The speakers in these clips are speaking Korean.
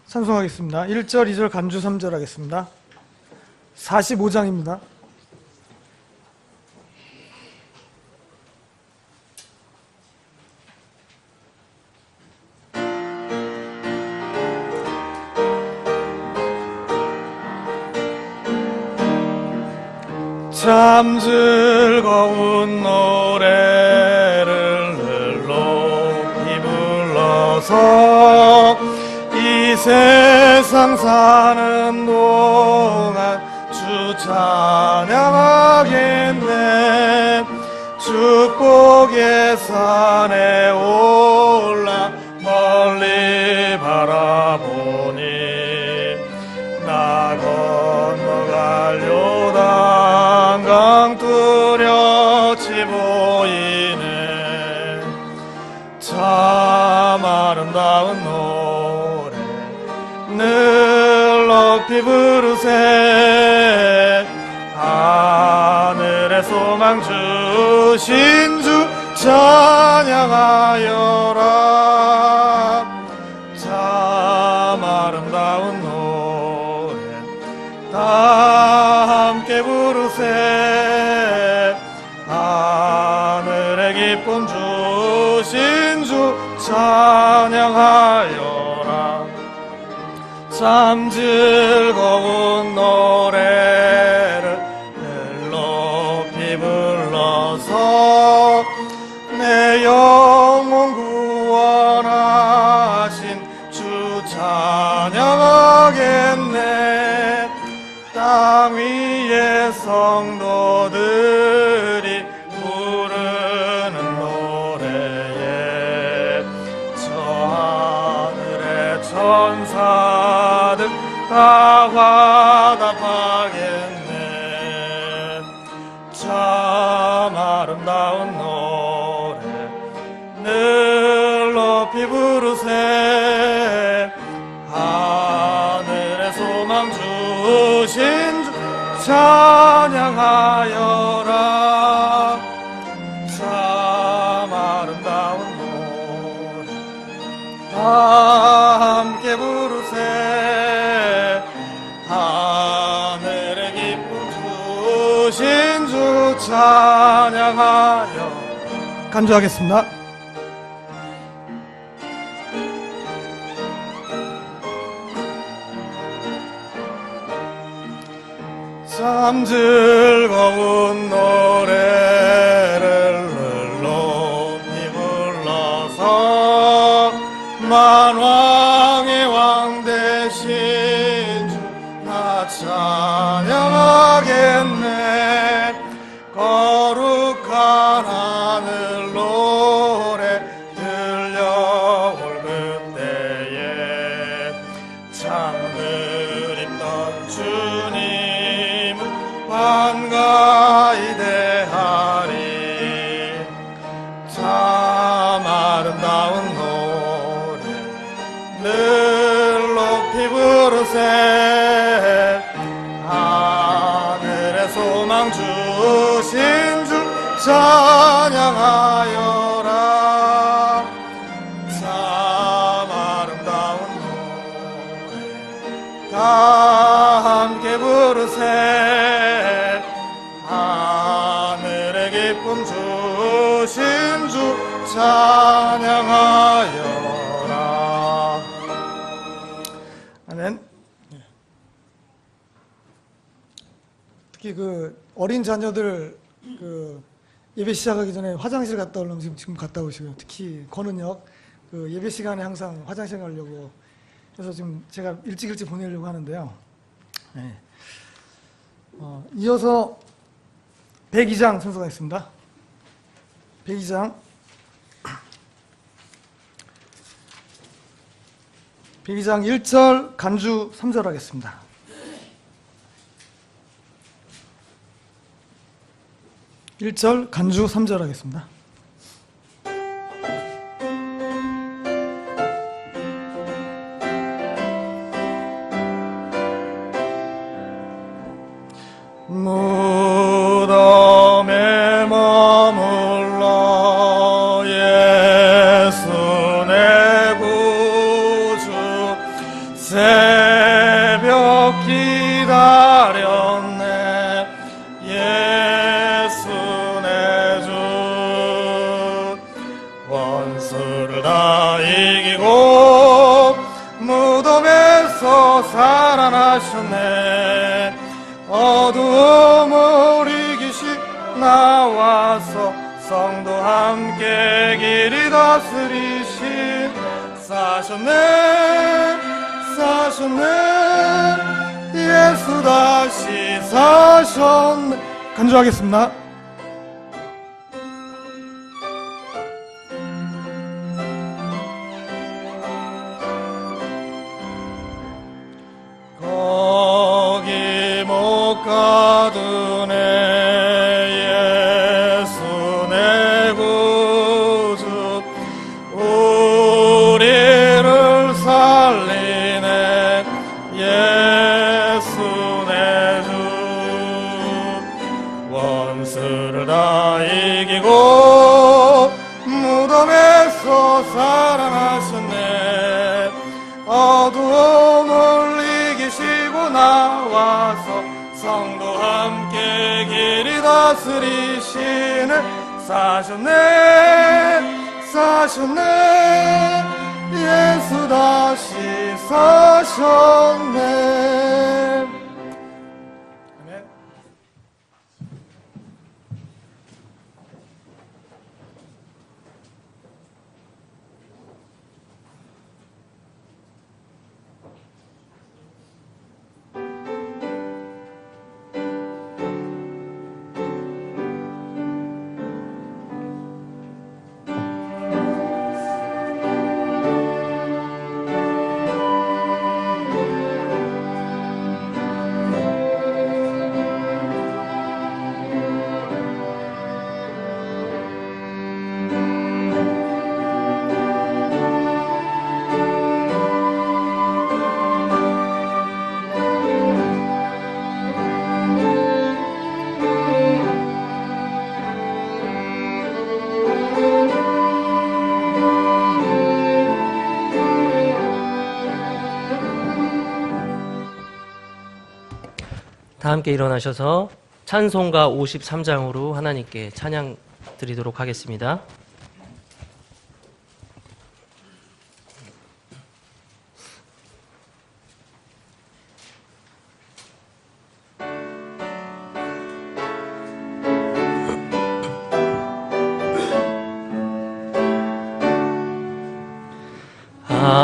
찬송하겠습니다. 1절, 2절, 간주 3절 하겠습니다. 45장입니다. 참 즐거운 노래를 늘 높이 불러서 이 세상 사는 동안 주 찬양하겠네. 축복의 산에 올라 멀리 바라보니 나 건너갈 요단강 뚜렷이 보이네. 참 아름다운 노래 늘 높이 부르세. 하늘의 소망 주신 주 찬양하여라. 참 아름다운 노래 다 함께 부르세. 하늘의 기쁨 주신 주 찬양하여라. 참 즐거운 노래를 늘 높이 불러서 내 영혼 구원하신 주 찬양하겠네. 땅 위의 성도들이 부르는 노래에 저 하늘의 천사들 다 화답하겠네. 참 아름다운 노래 늘 높이 부르세. 하늘의 소망 주신 주 찬양하여라. 참 아름다운 노래 다 함께 부르세. 하늘의 기쁨 주신 주 찬양하여. 간주하겠습니다. 참 즐거운 노래를 늘 높이 불러서 만왕의 왕 되신 주 나 찬양하겠네. 거룩한 하늘 노래 들려올 그때에 참 그립던 주님 반가이 대하리. 참 아름다운 노래 늘 높이 부르세. 하늘의 소망 주신 주 찬양하여라. 참 아름다운 노래 다 함께 부르세. 하늘의 기쁨 주신 주 찬양하여라. 아멘. 특히 그 어린 자녀들 그 예배 시작하기 전에 화장실 갔다 오려면 지금 갔다 오시고요. 특히 권은혁 그 예배 시간에 항상 화장실 가려고 그래서 지금 제가 일찍 보내려고 하는데요. 네. 이어서 102장 찬송하겠습니다. 102장 1절 간주 3절 하겠습니다. (1절) 간주 3절 하겠습니다. 무덤에 머물러 예수 내 구주 새벽 기다렸네 예수 내 주 원수를 다 이기고 무덤에서 살아나셨네 어두움을 이기시 나와서 성도 함께 길이 다스리신 사셨네 예수 다시 사셨네. 간주하겠습니다. 거기 못 가두네 예수 내 구주 우리를 살리네 예수 내 주 원수를 다 이기고 무덤에서 살아나셨네 어두움을 이기시고 나와서 성도 함께 길이 다스리시네 사셨네 예수 다시 사셨네. 아멘. 다 함께 일어나셔서 찬송가 53장으로 하나님께 찬양 드리도록 하겠습니다.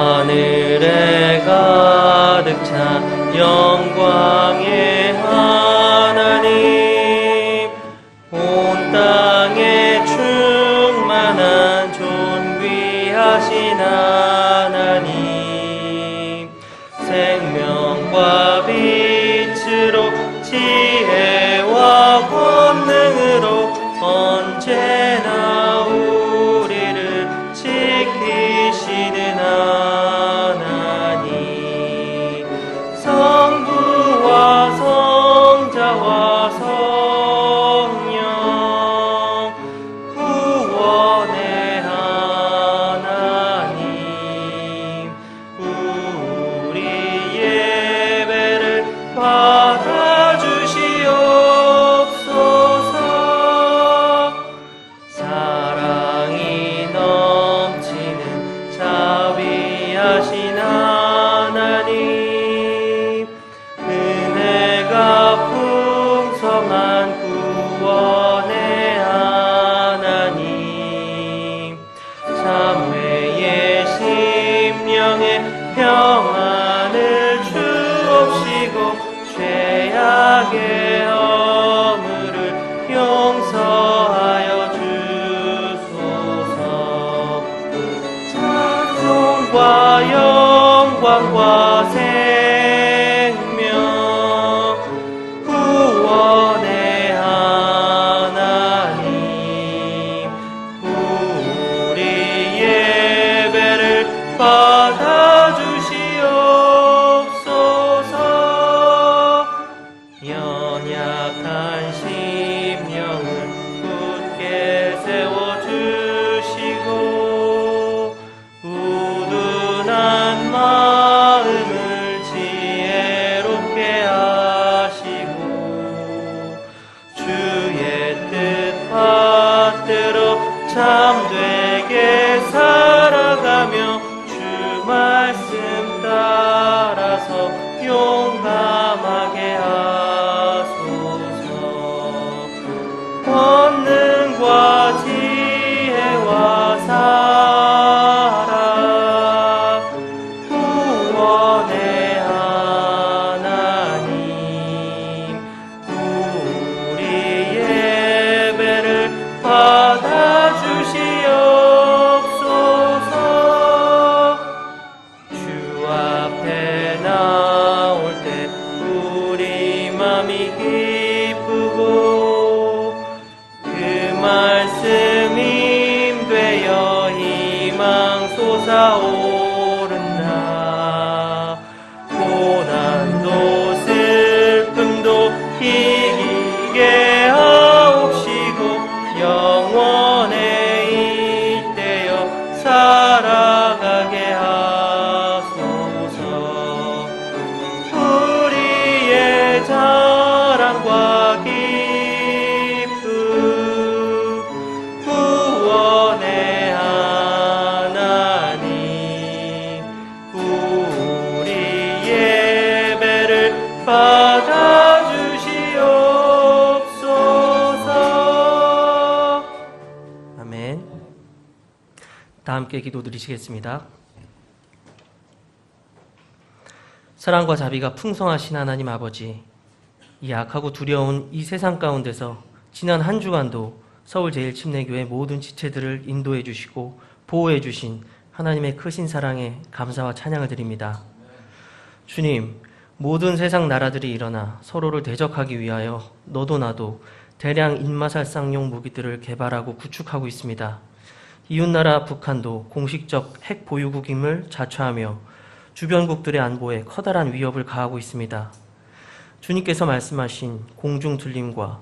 하늘에 가득 찬 영광의 하나님 온 땅에 충만한 존귀하신 하나님 생명과 빛으로 지혜와 권능으로 언제나 우리를 지키시는 하나님 성부와 성자와 성령 구원의 하나님 우리 예배를 받아주시옵소서 사랑이 넘치는 자비하신 하나님 은혜가 풍성한 구원의 하나님 참회의 심령의 평안을 주옵시고 죄악의 허물을 용서하여 주소서 찬송과 영광과 생명 구원의 하나님 우리 예배를 받아주시옵소서 연약한 심령을 굳게 세워주시고 우둔한 마음을 함께 기도드리시겠습니다. 사랑과 자비가 풍성하신 하나님 아버지, 이 악하고 두려운 이 세상 가운데서 지난 한 주간도 서울제일침례교회 모든 지체들을 인도해 주시고 보호해 주신 하나님의 크신 사랑에 감사와 찬양을 드립니다. 주님, 모든 세상 나라들이 일어나 서로를 대적하기 위하여 너도 나도 대량 인마살상용 무기들을 개발하고 구축하고 있습니다. 이웃나라 북한도 공식적 핵 보유국임을 자처하며 주변국들의 안보에 커다란 위협을 가하고 있습니다. 주님께서 말씀하신 공중 들림과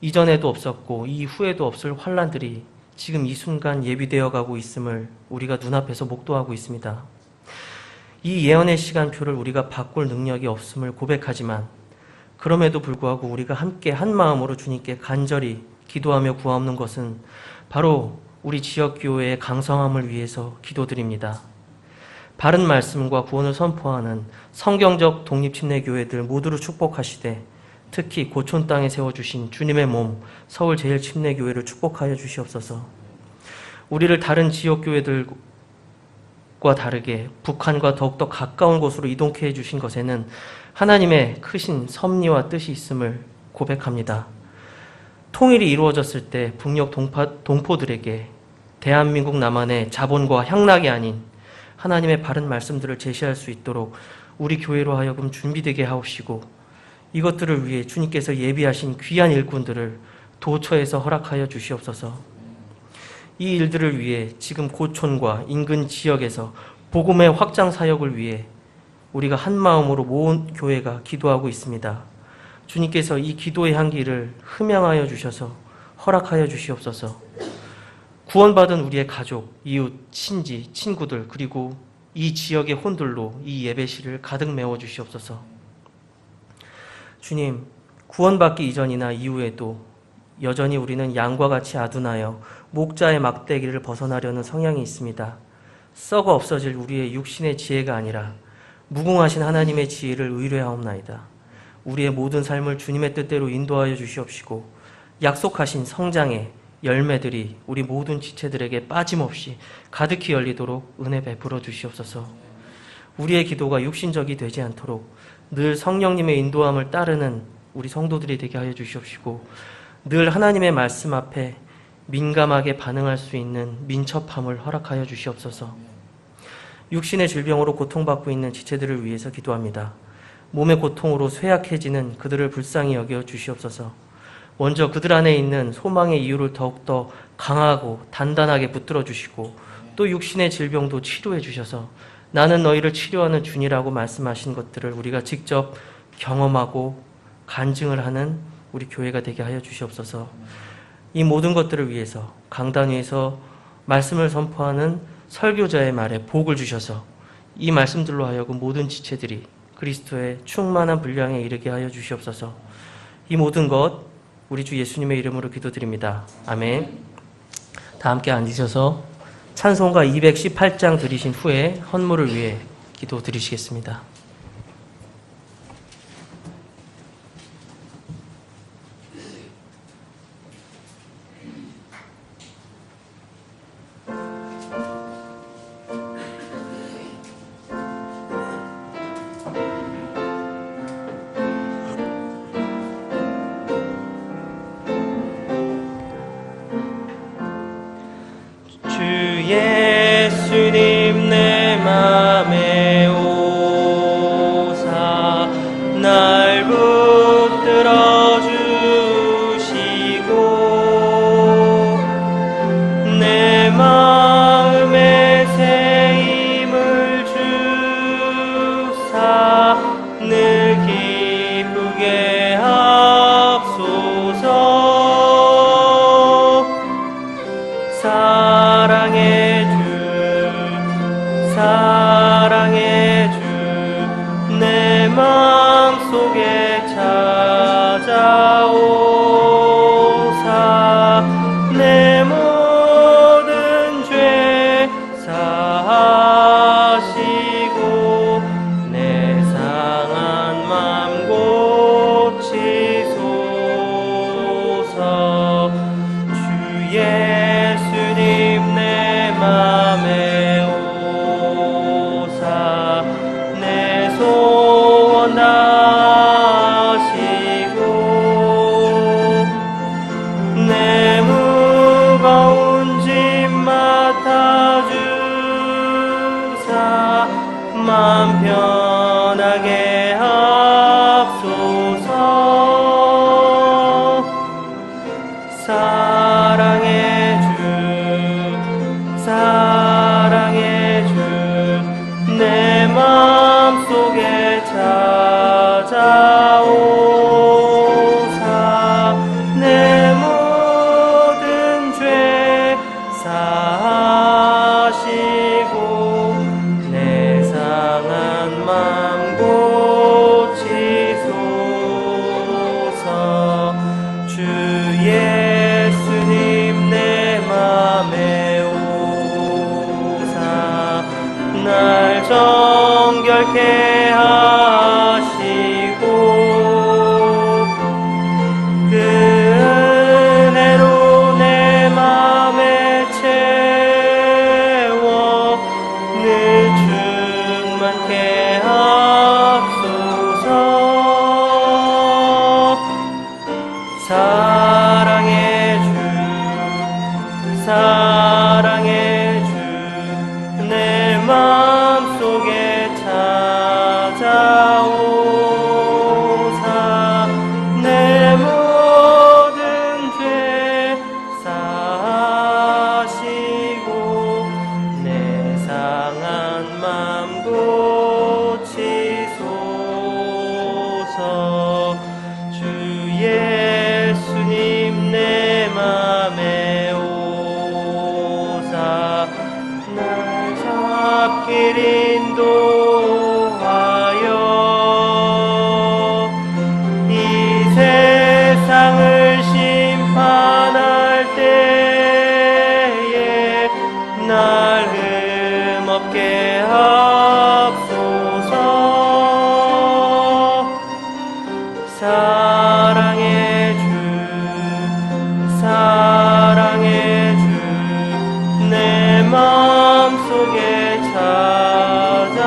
이전에도 없었고 이후에도 없을 환란들이 지금 이 순간 예비되어 가고 있음을 우리가 눈앞에서 목도하고 있습니다. 이 예언의 시간표를 우리가 바꿀 능력이 없음을 고백하지만 그럼에도 불구하고 우리가 함께 한 마음으로 주님께 간절히 기도하며 구하옵는 것은 바로 우리 지역교회의 강성함을 위해서 기도드립니다. 바른 말씀과 구원을 선포하는 성경적 독립침례교회들 모두를 축복하시되 특히 고촌 땅에 세워주신 주님의 몸 서울제일침례교회를 축복하여 주시옵소서. 우리를 다른 지역교회들과 다르게 북한과 더욱더 가까운 곳으로 이동케 해주신 것에는 하나님의 크신 섭리와 뜻이 있음을 고백합니다. 통일이 이루어졌을 때 북녘 동포들에게 대한민국 남한의 자본과 향락이 아닌 하나님의 바른 말씀들을 제시할 수 있도록 우리 교회로 하여금 준비되게 하옵시고 이것들을 위해 주님께서 예비하신 귀한 일꾼들을 도처에서 허락하여 주시옵소서. 이 일들을 위해 지금 고촌과 인근 지역에서 복음의 확장 사역을 위해 우리가 한 마음으로 모은 교회가 기도하고 있습니다. 주님께서 이 기도의 향기를 흠양하여 주셔서 허락하여 주시옵소서. 구원받은 우리의 가족, 이웃, 친지, 친구들 그리고 이 지역의 혼들로 이 예배실을 가득 메워 주시옵소서. 주님, 구원받기 이전이나 이후에도 여전히 우리는 양과 같이 아둔하여 목자의 막대기를 벗어나려는 성향이 있습니다. 썩어 없어질 우리의 육신의 지혜가 아니라 무궁하신 하나님의 지혜를 의뢰하옵나이다. 우리의 모든 삶을 주님의 뜻대로 인도하여 주시옵시고 약속하신 성장의 열매들이 우리 모든 지체들에게 빠짐없이 가득히 열리도록 은혜 베풀어 주시옵소서. 우리의 기도가 육신적이 되지 않도록 늘 성령님의 인도함을 따르는 우리 성도들이 되게 하여 주시옵시고 늘 하나님의 말씀 앞에 민감하게 반응할 수 있는 민첩함을 허락하여 주시옵소서. 육신의 질병으로 고통받고 있는 지체들을 위해서 기도합니다. 몸의 고통으로 쇠약해지는 그들을 불쌍히 여겨 주시옵소서. 먼저 그들 안에 있는 소망의 이유를 더욱더 강하고 단단하게 붙들어 주시고 또 육신의 질병도 치료해 주셔서 나는 너희를 치료하는 주니라고 말씀하신 것들을 우리가 직접 경험하고 간증을 하는 우리 교회가 되게 하여 주시옵소서. 이 모든 것들을 위해서 강단 위에서 말씀을 선포하는 설교자의 말에 복을 주셔서 이 말씀들로 하여금 모든 지체들이 그리스도의 충만한 분량에 이르게 하여 주시옵소서. 이 모든 것 우리 주 예수님의 이름으로 기도드립니다. 아멘. 다 함께 앉으셔서 찬송가 218장 드리신 후에 헌물을 위해 기도드리시겠습니다. 예수님 내 맘에 함께 하시고 그 은혜로 내 맘에 채워 늘 충만케 하소서. 사랑의 주 내 맘속에 찾아오사 내 모든 죄 사하시고 내 상한 맘 고치소서. 주 예수님 내 맘에 오사 날 잡길 인도하여 이 세상을 심판할 때에 날 흠없게 하소서. 사랑의 주 내 맘속에 찾아오사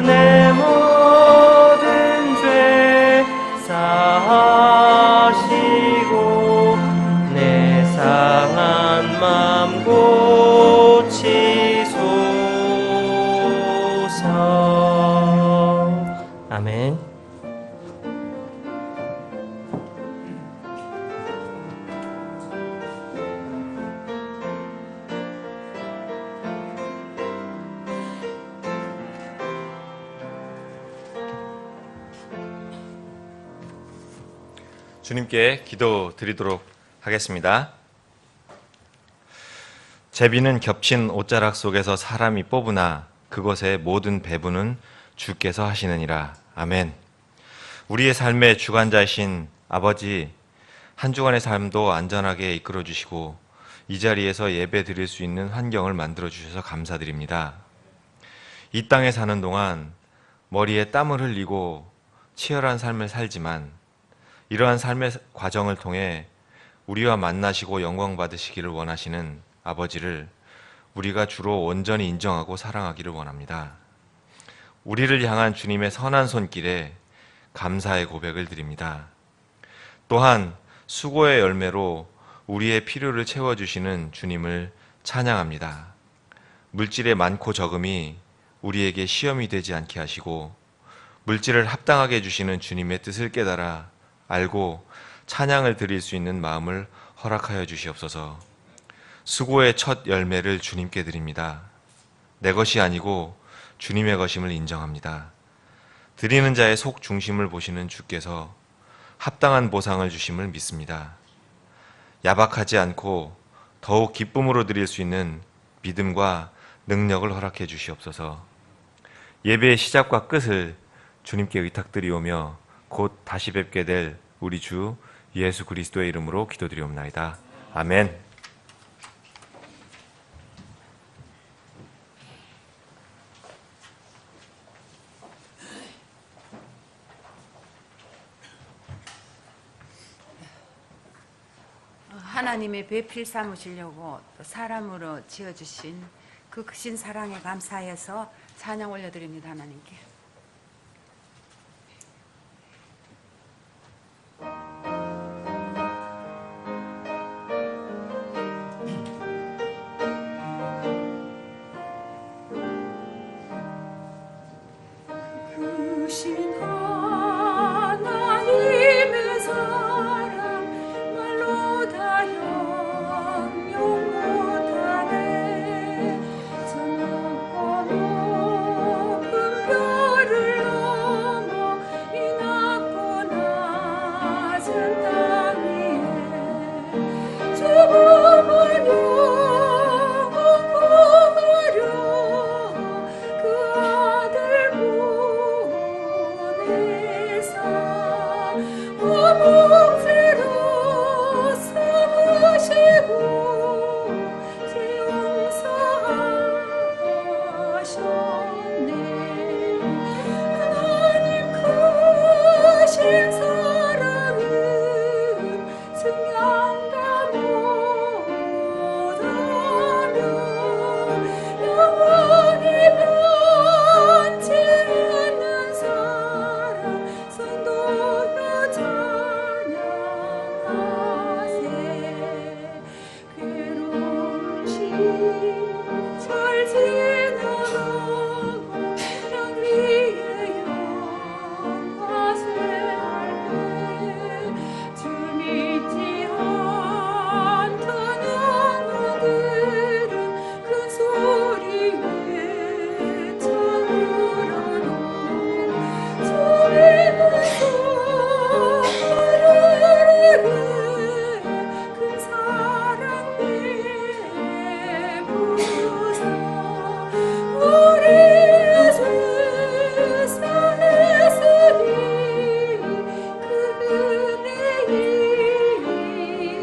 내 모든 죄 사하시고 내 상한 맘 고치소서. 아멘. 주님께 기도 드리도록 하겠습니다. 제비는 겹친 옷자락 속에서 사람이 뽑으나 그것의 모든 배분은 주께서 하시느니라. 아멘. 우리의 삶의 주관자이신 아버지, 한 주간의 삶도 안전하게 이끌어 주시고 이 자리에서 예배 드릴 수 있는 환경을 만들어 주셔서 감사드립니다. 이 땅에 사는 동안 머리에 땀을 흘리고 치열한 삶을 살지만 이러한 삶의 과정을 통해 우리와 만나시고 영광 받으시기를 원하시는 아버지를 우리가 주로 온전히 인정하고 사랑하기를 원합니다. 우리를 향한 주님의 선한 손길에 감사의 고백을 드립니다. 또한 수고의 열매로 우리의 필요를 채워주시는 주님을 찬양합니다. 물질의 많고 적음이 우리에게 시험이 되지 않게 하시고 물질을 합당하게 해주시는 주님의 뜻을 깨달아 알고 찬양을 드릴 수 있는 마음을 허락하여 주시옵소서. 수고의 첫 열매를 주님께 드립니다. 내 것이 아니고 주님의 것임을 인정합니다. 드리는 자의 속 중심을 보시는 주께서 합당한 보상을 주심을 믿습니다. 야박하지 않고 더욱 기쁨으로 드릴 수 있는 믿음과 능력을 허락해 주시옵소서. 예배의 시작과 끝을 주님께 의탁드리오며 곧 다시 뵙게 될 우리 주 예수 그리스도의 이름으로 기도드리옵나이다. 아멘. 하나님의 배필 삼으시려고 또 사람으로 지어주신 그 크신 사랑에 감사해서 찬양 올려드립니다. 하나님께. 크신 하나님의 사랑 말로 다 형용 못하네. 저 높고 높은 별을 넘어 이 낮고 낮은 땅 위에 주님을 영원하려 그 아들 하셨네. 하나님 크신 사랑은 증명다 못하며 영원히 변치 않는 사랑 성도여 찬양하세. 괴로운 시절 지나가고 정 위에 영화세 할때 주 믿지 않던 영혼들은 큰 소리 외쳐으라노. 주 믿는 소리를 큰 사랑 베푸사 우리 세상에 쓰리 그 은혜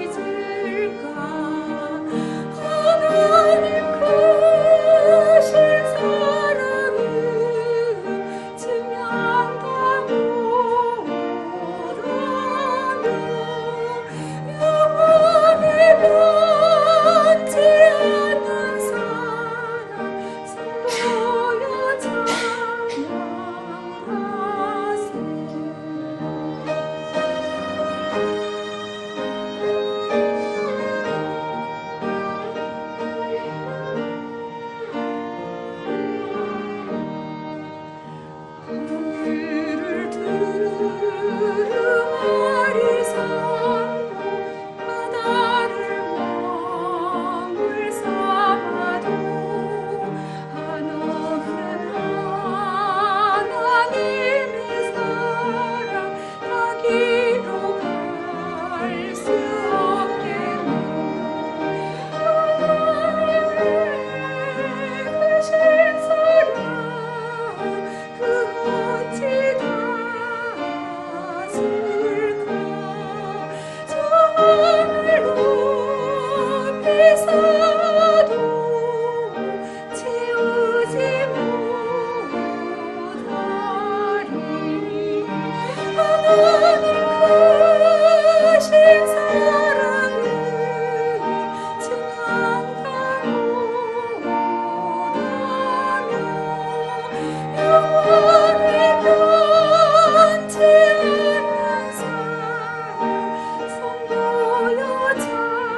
잊을까. 하나님 크신 사랑은 증명다 못하며 영원히 변치 않는 사랑 성도여 하늘을 두루마리 삼고 바다를 머물 삼아도 한없는 하나님의 사랑 나기로 갈 수 없겠네. 하나님의 크신 사랑 그 어찌 닿았을까. 저 하늘 높이 서도 채우지 못하리. 하나님 크신 사랑은 증명다 못하며 영원히 변치 않는 사랑 성도여 찬양하세.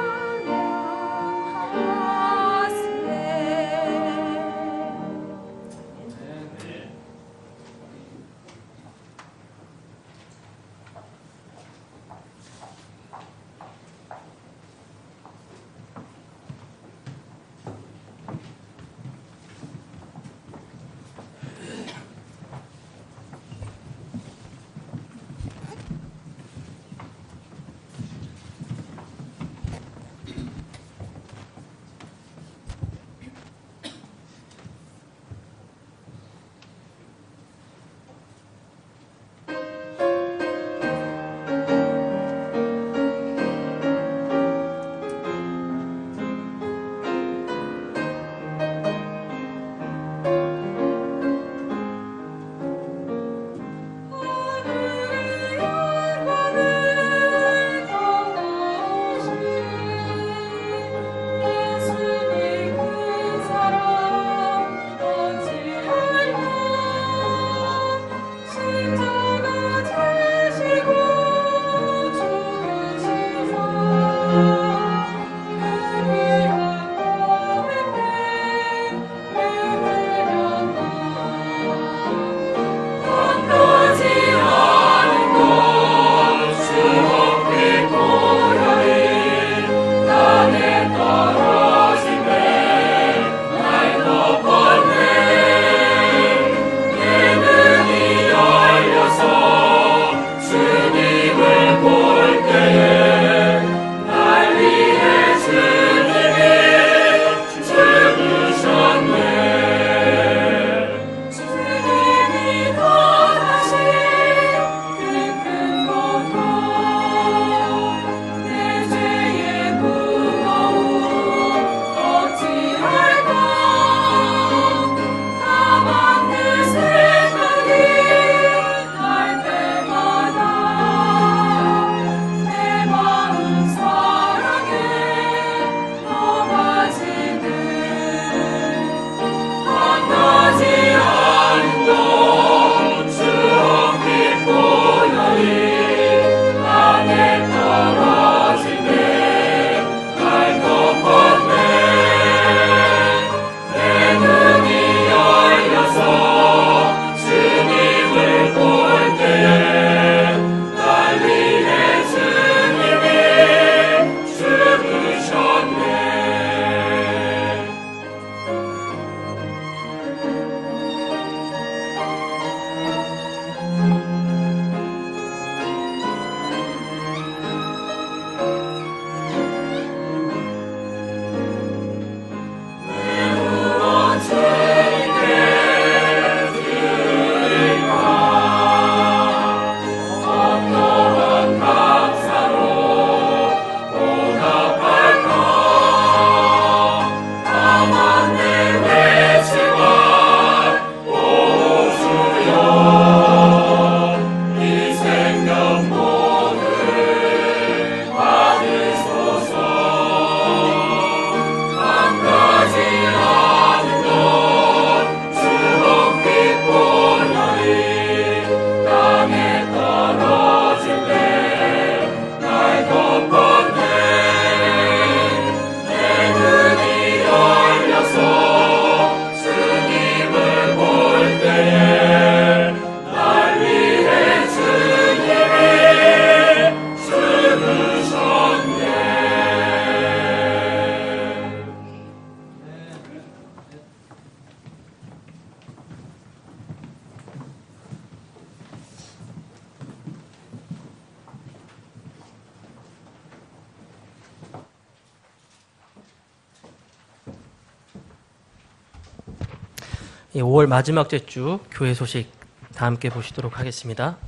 5월 마지막째 주 교회 소식 다 함께 보시도록 하겠습니다.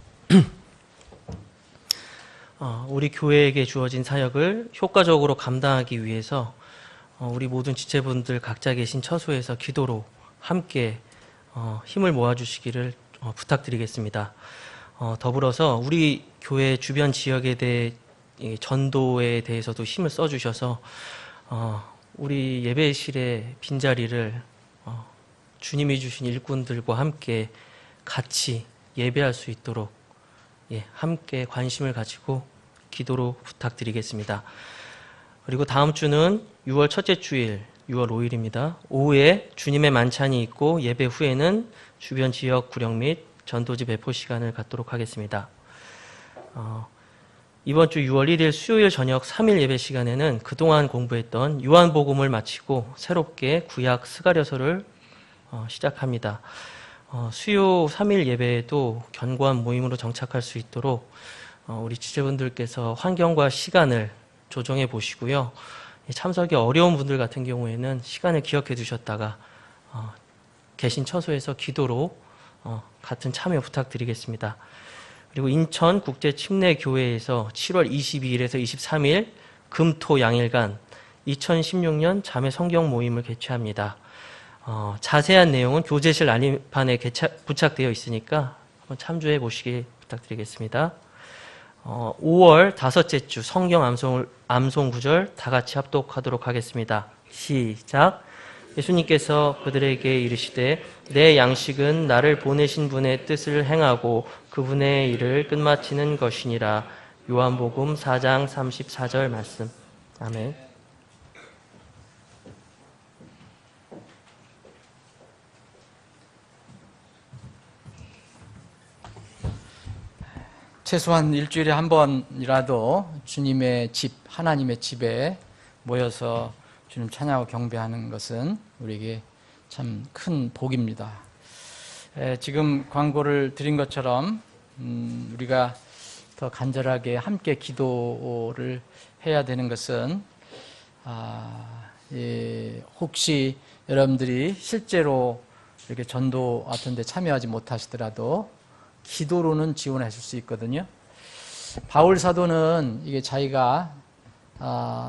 우리 교회에게 주어진 사역을 효과적으로 감당하기 위해서 우리 모든 지체분들 각자 계신 처소에서 기도로 함께 힘을 모아주시기를 부탁드리겠습니다. 더불어서 우리 교회 주변 지역에 대해 전도에 대해서도 힘을 써주셔서 우리 예배실의 빈자리를 주님이 주신 일꾼들과 함께 같이 예배할 수 있도록 함께 관심을 가지고 기도로 부탁드리겠습니다. 그리고 다음 주는 6월 첫째 주일 6월 5일입니다. 오후에 주님의 만찬이 있고 예배 후에는 주변 지역 구령 및 전도지 배포 시간을 갖도록 하겠습니다. 이번 주 6월 1일 수요일 저녁 3일 예배 시간에는 그동안 공부했던 요한복음을 마치고 새롭게 구약 스가랴서를 시작합니다. 수요 3일 예배에도 견고한 모임으로 정착할 수 있도록 우리 지체분들께서 환경과 시간을 조정해 보시고요. 참석이 어려운 분들 같은 경우에는 시간을 기억해 두셨다가 계신 처소에서 기도로 같은 참여 부탁드리겠습니다. 그리고 인천 국제침례교회에서 7월 22일에서 23일 금토 양일간 2016년 자매 성경 모임을 개최합니다. 자세한 내용은 교제실 안내판에 부착되어 있으니까 한번 참조해 보시기 부탁드리겠습니다. 5월 다섯째 주 성경 암송 구절 다 같이 합독하도록 하겠습니다. 시작. 예수님께서 그들에게 이르시되 내 양식은 나를 보내신 분의 뜻을 행하고 그분의 일을 끝마치는 것이니라. 요한복음 4장 34절 말씀. 아멘. 최소한 일주일에 한 번이라도 주님의 집, 하나님의 집에 모여서 주님 찬양하고 경배하는 것은 우리에게 참 큰 복입니다. 지금 광고를 드린 것처럼 우리가 더 간절하게 함께 기도를 해야 되는 것은 혹시 여러분들이 실제로 이렇게 전도 같은 데 참여하지 못하시더라도 기도로는 지원하실 수 있거든요. 바울 사도는 이게 자기가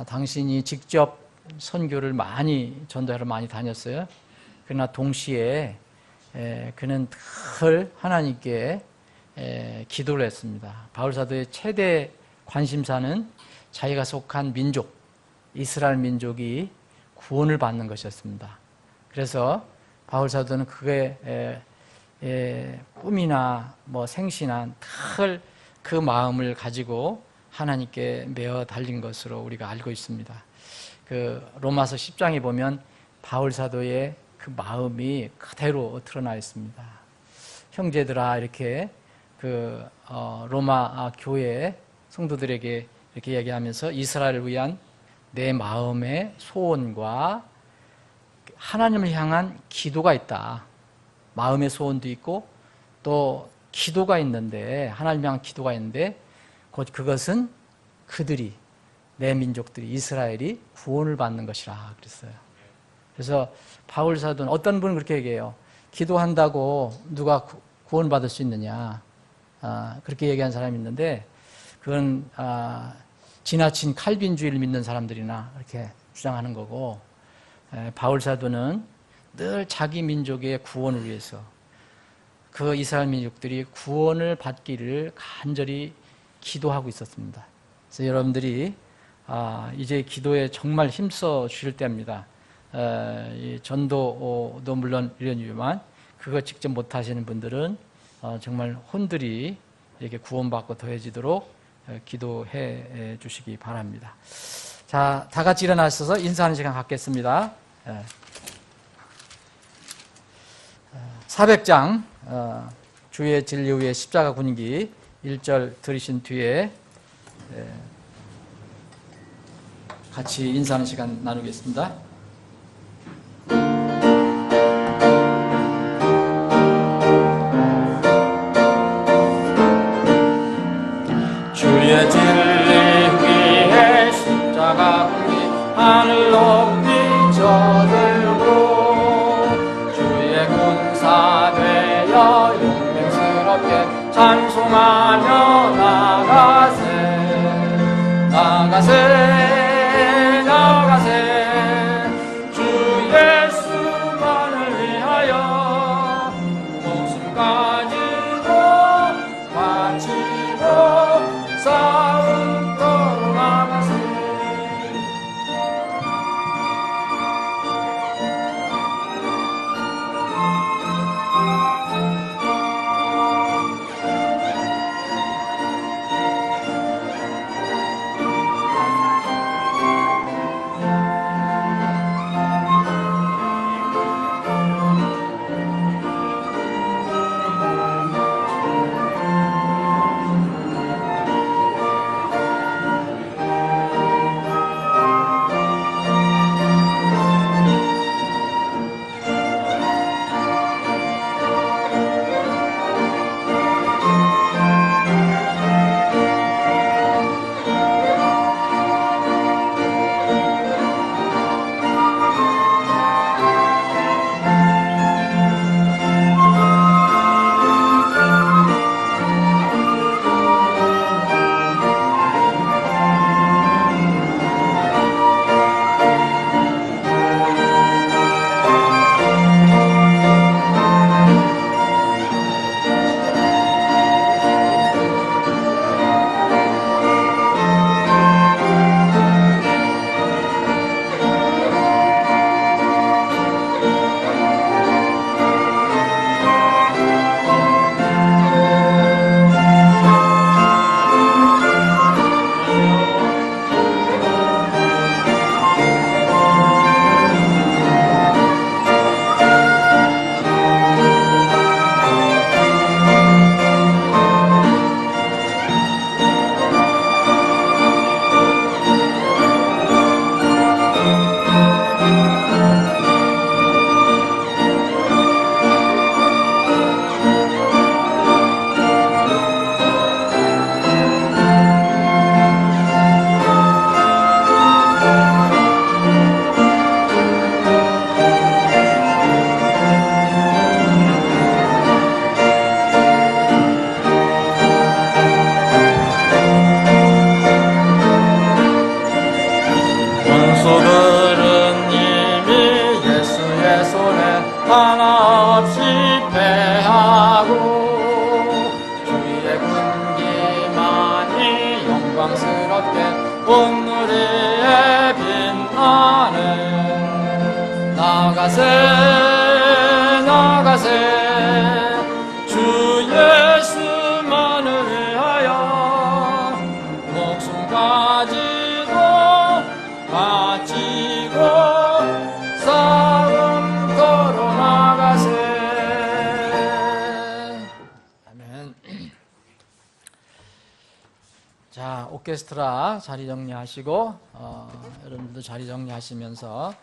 당신이 직접 선교를 많이 전도하러 많이 다녔어요. 그러나 동시에 그는 늘 하나님께 기도를 했습니다. 바울 사도의 최대 관심사는 자기가 속한 민족, 이스라엘 민족이 구원을 받는 것이었습니다. 그래서 바울 사도는 그게 꿈이나 생시나 늘 그 마음을 가지고 하나님께 메어 달린 것으로 우리가 알고 있습니다. 그 로마서 10장에 보면 바울 사도의 그 마음이 그대로 드러나 있습니다. 형제들아, 이렇게 그 로마 교회 성도들에게 이렇게 얘기하면서 이스라엘을 위한 내 마음의 소원과 하나님을 향한 기도가 있다. 마음의 소원도 있고 또 기도가 있는데, 하나님을 향한 기도가 있는데 곧 그것은 그들이, 내 민족들이, 이스라엘이 구원을 받는 것이라 그랬어요. 그래서 바울 사도는, 어떤 분은 그렇게 얘기해요. 기도한다고 누가 구원받을 수 있느냐, 그렇게 얘기한 사람이 있는데 그건 지나친 칼빈주의를 믿는 사람들이나 이렇게 주장하는 거고, 바울 사도는 늘 자기 민족의 구원을 위해서, 그 이스라엘 민족들이 구원을 받기를 간절히 기도하고 있었습니다. 그래서 여러분들이 이제 기도에 정말 힘써 주실 때입니다. 이 전도도 물론 이런 이유만, 그거 직접 못하시는 분들은 정말 혼들이 이렇게 구원받고 더해지도록 기도해 주시기 바랍니다. 자, 다 같이 일어나셔서 인사하는 시간 갖겠습니다. 400장 주의 진리 위에 십자가 군기 1절 들으신 뒤에 같이 인사하는 시간 나누겠습니다. 주의 진리 위에 십자가 군기 하늘 높이 쳐들고 주의 군 찬송하며 나가세 나가세 나가세 주 예수만을 위하여 목숨 가지고 바치고 싸움 걸어 나가세 원수들은 이미 예수의 손에 하나 없이 패하고 주의 군기만이 영광스럽게 온누리에 빛나네 나가세 나가세 주 예수만을 위하여 목숨 가지고 바치고 싸움 걸어 나가세 아멘. 자, 오케스트라 자리 정리하시고 여러분들도 자리 정리하시면서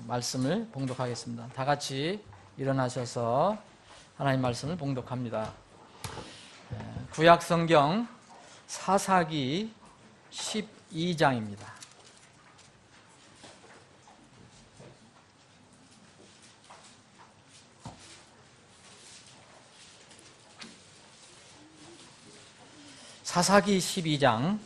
말씀을 봉독하겠습니다. 다 같이 일어나셔서 하나님 말씀을 봉독합니다. 구약 성경 사사기 12장입니다. 사사기 12장,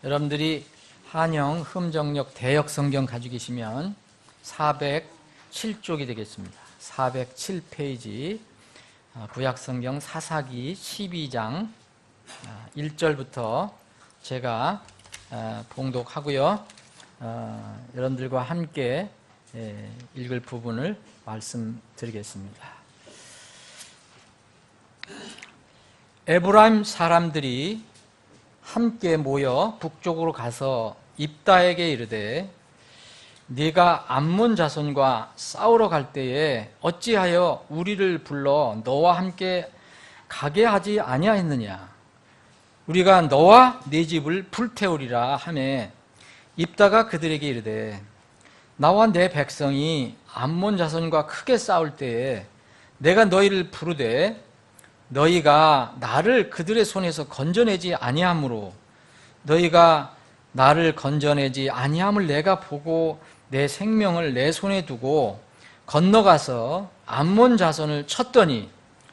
여러분들이 한영 흠정역 대역 성경 가지고 계시면 407쪽이 되겠습니다. 407페이지 구약 성경 사사기 12장 1절부터 제가 봉독하고요. 여러분들과 함께 읽을 부분을 말씀드리겠습니다. 에브라임 사람들이 함께 모여 북쪽으로 가서 입다에게 이르되 네가 암몬 자손과 싸우러 갈 때에 어찌하여 우리를 불러 너와 함께 가게 하지 아니하였느냐? 우리가 너와 네 집을 불태우리라 하매 입다가 그들에게 이르되 나와 내 백성이 암몬 자손과 크게 싸울 때에 내가 너희를 부르되 너희가 나를 그들의 손에서 건져내지 아니하므로 너희가 나를 건져내지 아니함을 내가 보고 내 생명을 내 손에 두고 건너가서 암몬 자손을 쳤더니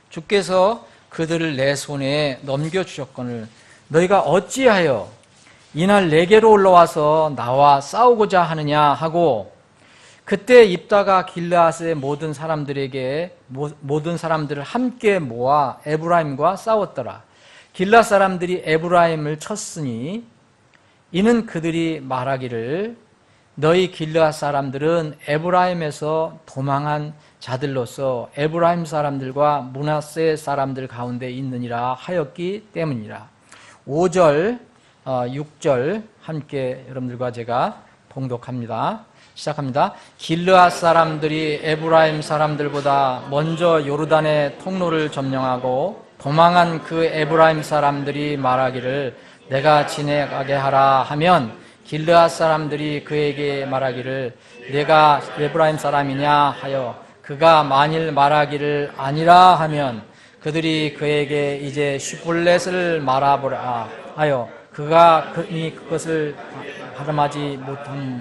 주께서 그들을 내 손에 넘겨주셨거늘 너희가 어찌하여 이날 내게로 올라와서 나와 싸우고자 하느냐 하고 그때 입다가 길르앗의 모든 사람들을 함께 모아 에브라임과 싸웠더라. 길르앗 사람들이 에브라임을 쳤으니 이는 그들이 말하기를 너희 길르앗 사람들은 에브라임에서 도망한 자들로서 에브라임 사람들과 므낫세 사람들 가운데 있느니라 하였기 때문이라. 5절, 6절 함께 여러분들과 제가 봉독합니다. 시작합니다. 길르앗 사람들이 에브라임 사람들보다 먼저 요르단의 통로를 점령하고 도망한 그 에브라임 사람들이 말하기를 내가 지나가게 하라 하면 길르앗 사람들이 그에게 말하기를 내가 에브라임 사람이냐 하여 그가 만일 말하기를 아니라 하면 그들이 그에게 이제 슈볼렛을 말하보라 하여 그가 이미 그것을 발음하지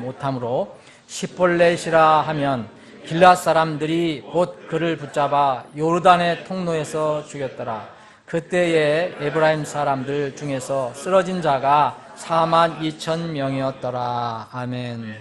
못함으로 시볼렛이라 하면 길앗 사람들이 곧 그를 붙잡아 요르단의 통로에서 죽였더라. 그때에 에브라임 사람들 중에서 쓰러진 자가 42,000명이었더라. 아멘.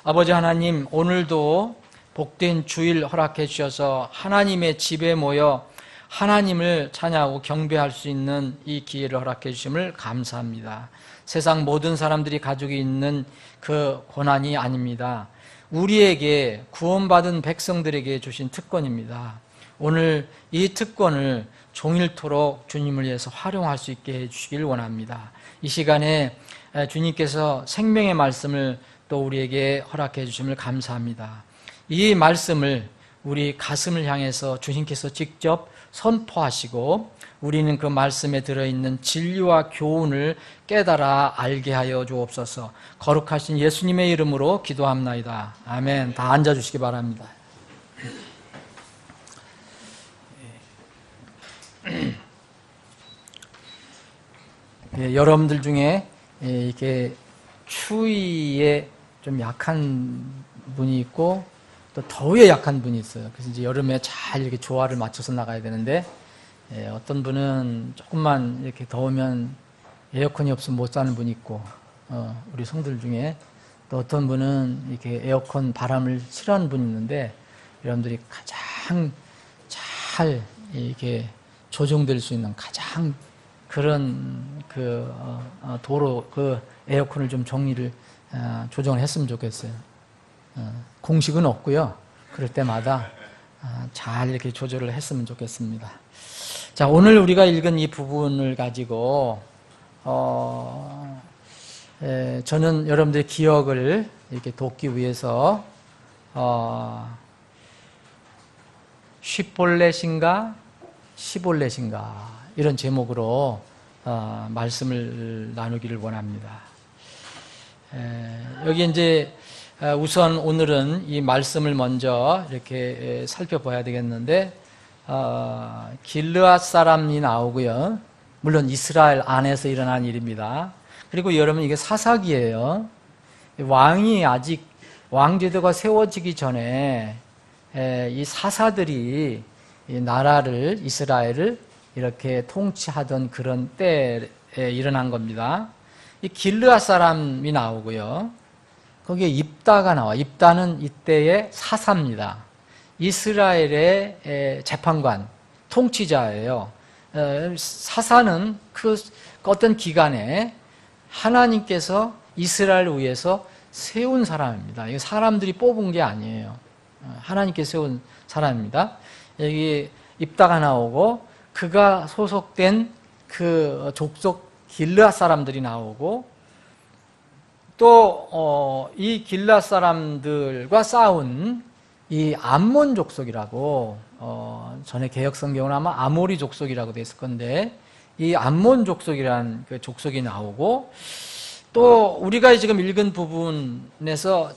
아버지 하나님, 오늘도 복된 주일 허락해 주셔서 하나님의 집에 모여 하나님을 찬양하고 경배할 수 있는 이 기회를 허락해 주심을 감사합니다. 세상 모든 사람들이 가지고 있는 그 권한이 아닙니다. 우리에게 구원받은 백성들에게 주신 특권입니다. 오늘 이 특권을 종일토록 주님을 위해서 활용할 수 있게 해주시길 원합니다. 이 시간에 주님께서 생명의 말씀을 또 우리에게 허락해 주심을 감사합니다. 이 말씀을 우리 가슴을 향해서 주님께서 직접 선포하시고 우리는 그 말씀에 들어있는 진리와 교훈을 깨달아 알게 하여 주옵소서. 거룩하신 예수님의 이름으로 기도합나이다. 아멘. 다 앉아주시기 바랍니다. 여러분들 중에 이렇게 추위에 좀 약한 분이 있고 또 더위에 약한 분이 있어요. 그래서 이제 여름에 잘 이렇게 조화를 맞춰서 나가야 되는데 어떤 분은 조금만 이렇게 더우면 에어컨이 없으면 못 사는 분이 있고 우리 성들 중에 또 어떤 분은 이렇게 에어컨 바람을 싫어하는 분이 있는데 여러분들이 가장 잘 이렇게 조정될 수 있는 가장 그런 도로 에어컨을 좀 정리를 조정을 했으면 좋겠어요. 공식은 없고요. 그럴 때마다 잘 이렇게 조절을 했으면 좋겠습니다. 자, 오늘 우리가 읽은 이 부분을 가지고 저는 여러분들의 기억을 이렇게 돕기 위해서 쉬볼렛인가 시볼렛인가 이런 제목으로 말씀을 나누기를 원합니다. 여기 이제 우선 오늘은 이 말씀을 먼저 이렇게 살펴봐야 되겠는데 길르앗 사람이 나오고요. 물론 이스라엘 안에서 일어난 일입니다. 그리고 여러분 이게 사사기예요. 왕이 아직 왕제도가 세워지기 전에 이 사사들이 이 나라를 이스라엘을 이렇게 통치하던 그런 때에 일어난 겁니다. 이 길르앗 사람이 나오고요. 거기에 입다가 나와. 입다는 이때의 사사입니다. 이스라엘의 재판관, 통치자예요. 사사는 그 어떤 기간에 하나님께서 이스라엘을 위해서 세운 사람입니다. 이거 사람들이 뽑은 게 아니에요. 하나님께서 세운 사람입니다. 여기 입다가 나오고 그가 소속된 그 족속 길르앗 사람들이 나오고 또 이 길르앗 사람들과 싸운 이 암몬 족속이라고 전에 개역 성경은 아마 아모리 족속이라고 돼 있을 건데 이 암몬 족속이라는 그 족속이 나오고 또 우리가 지금 읽은 부분에서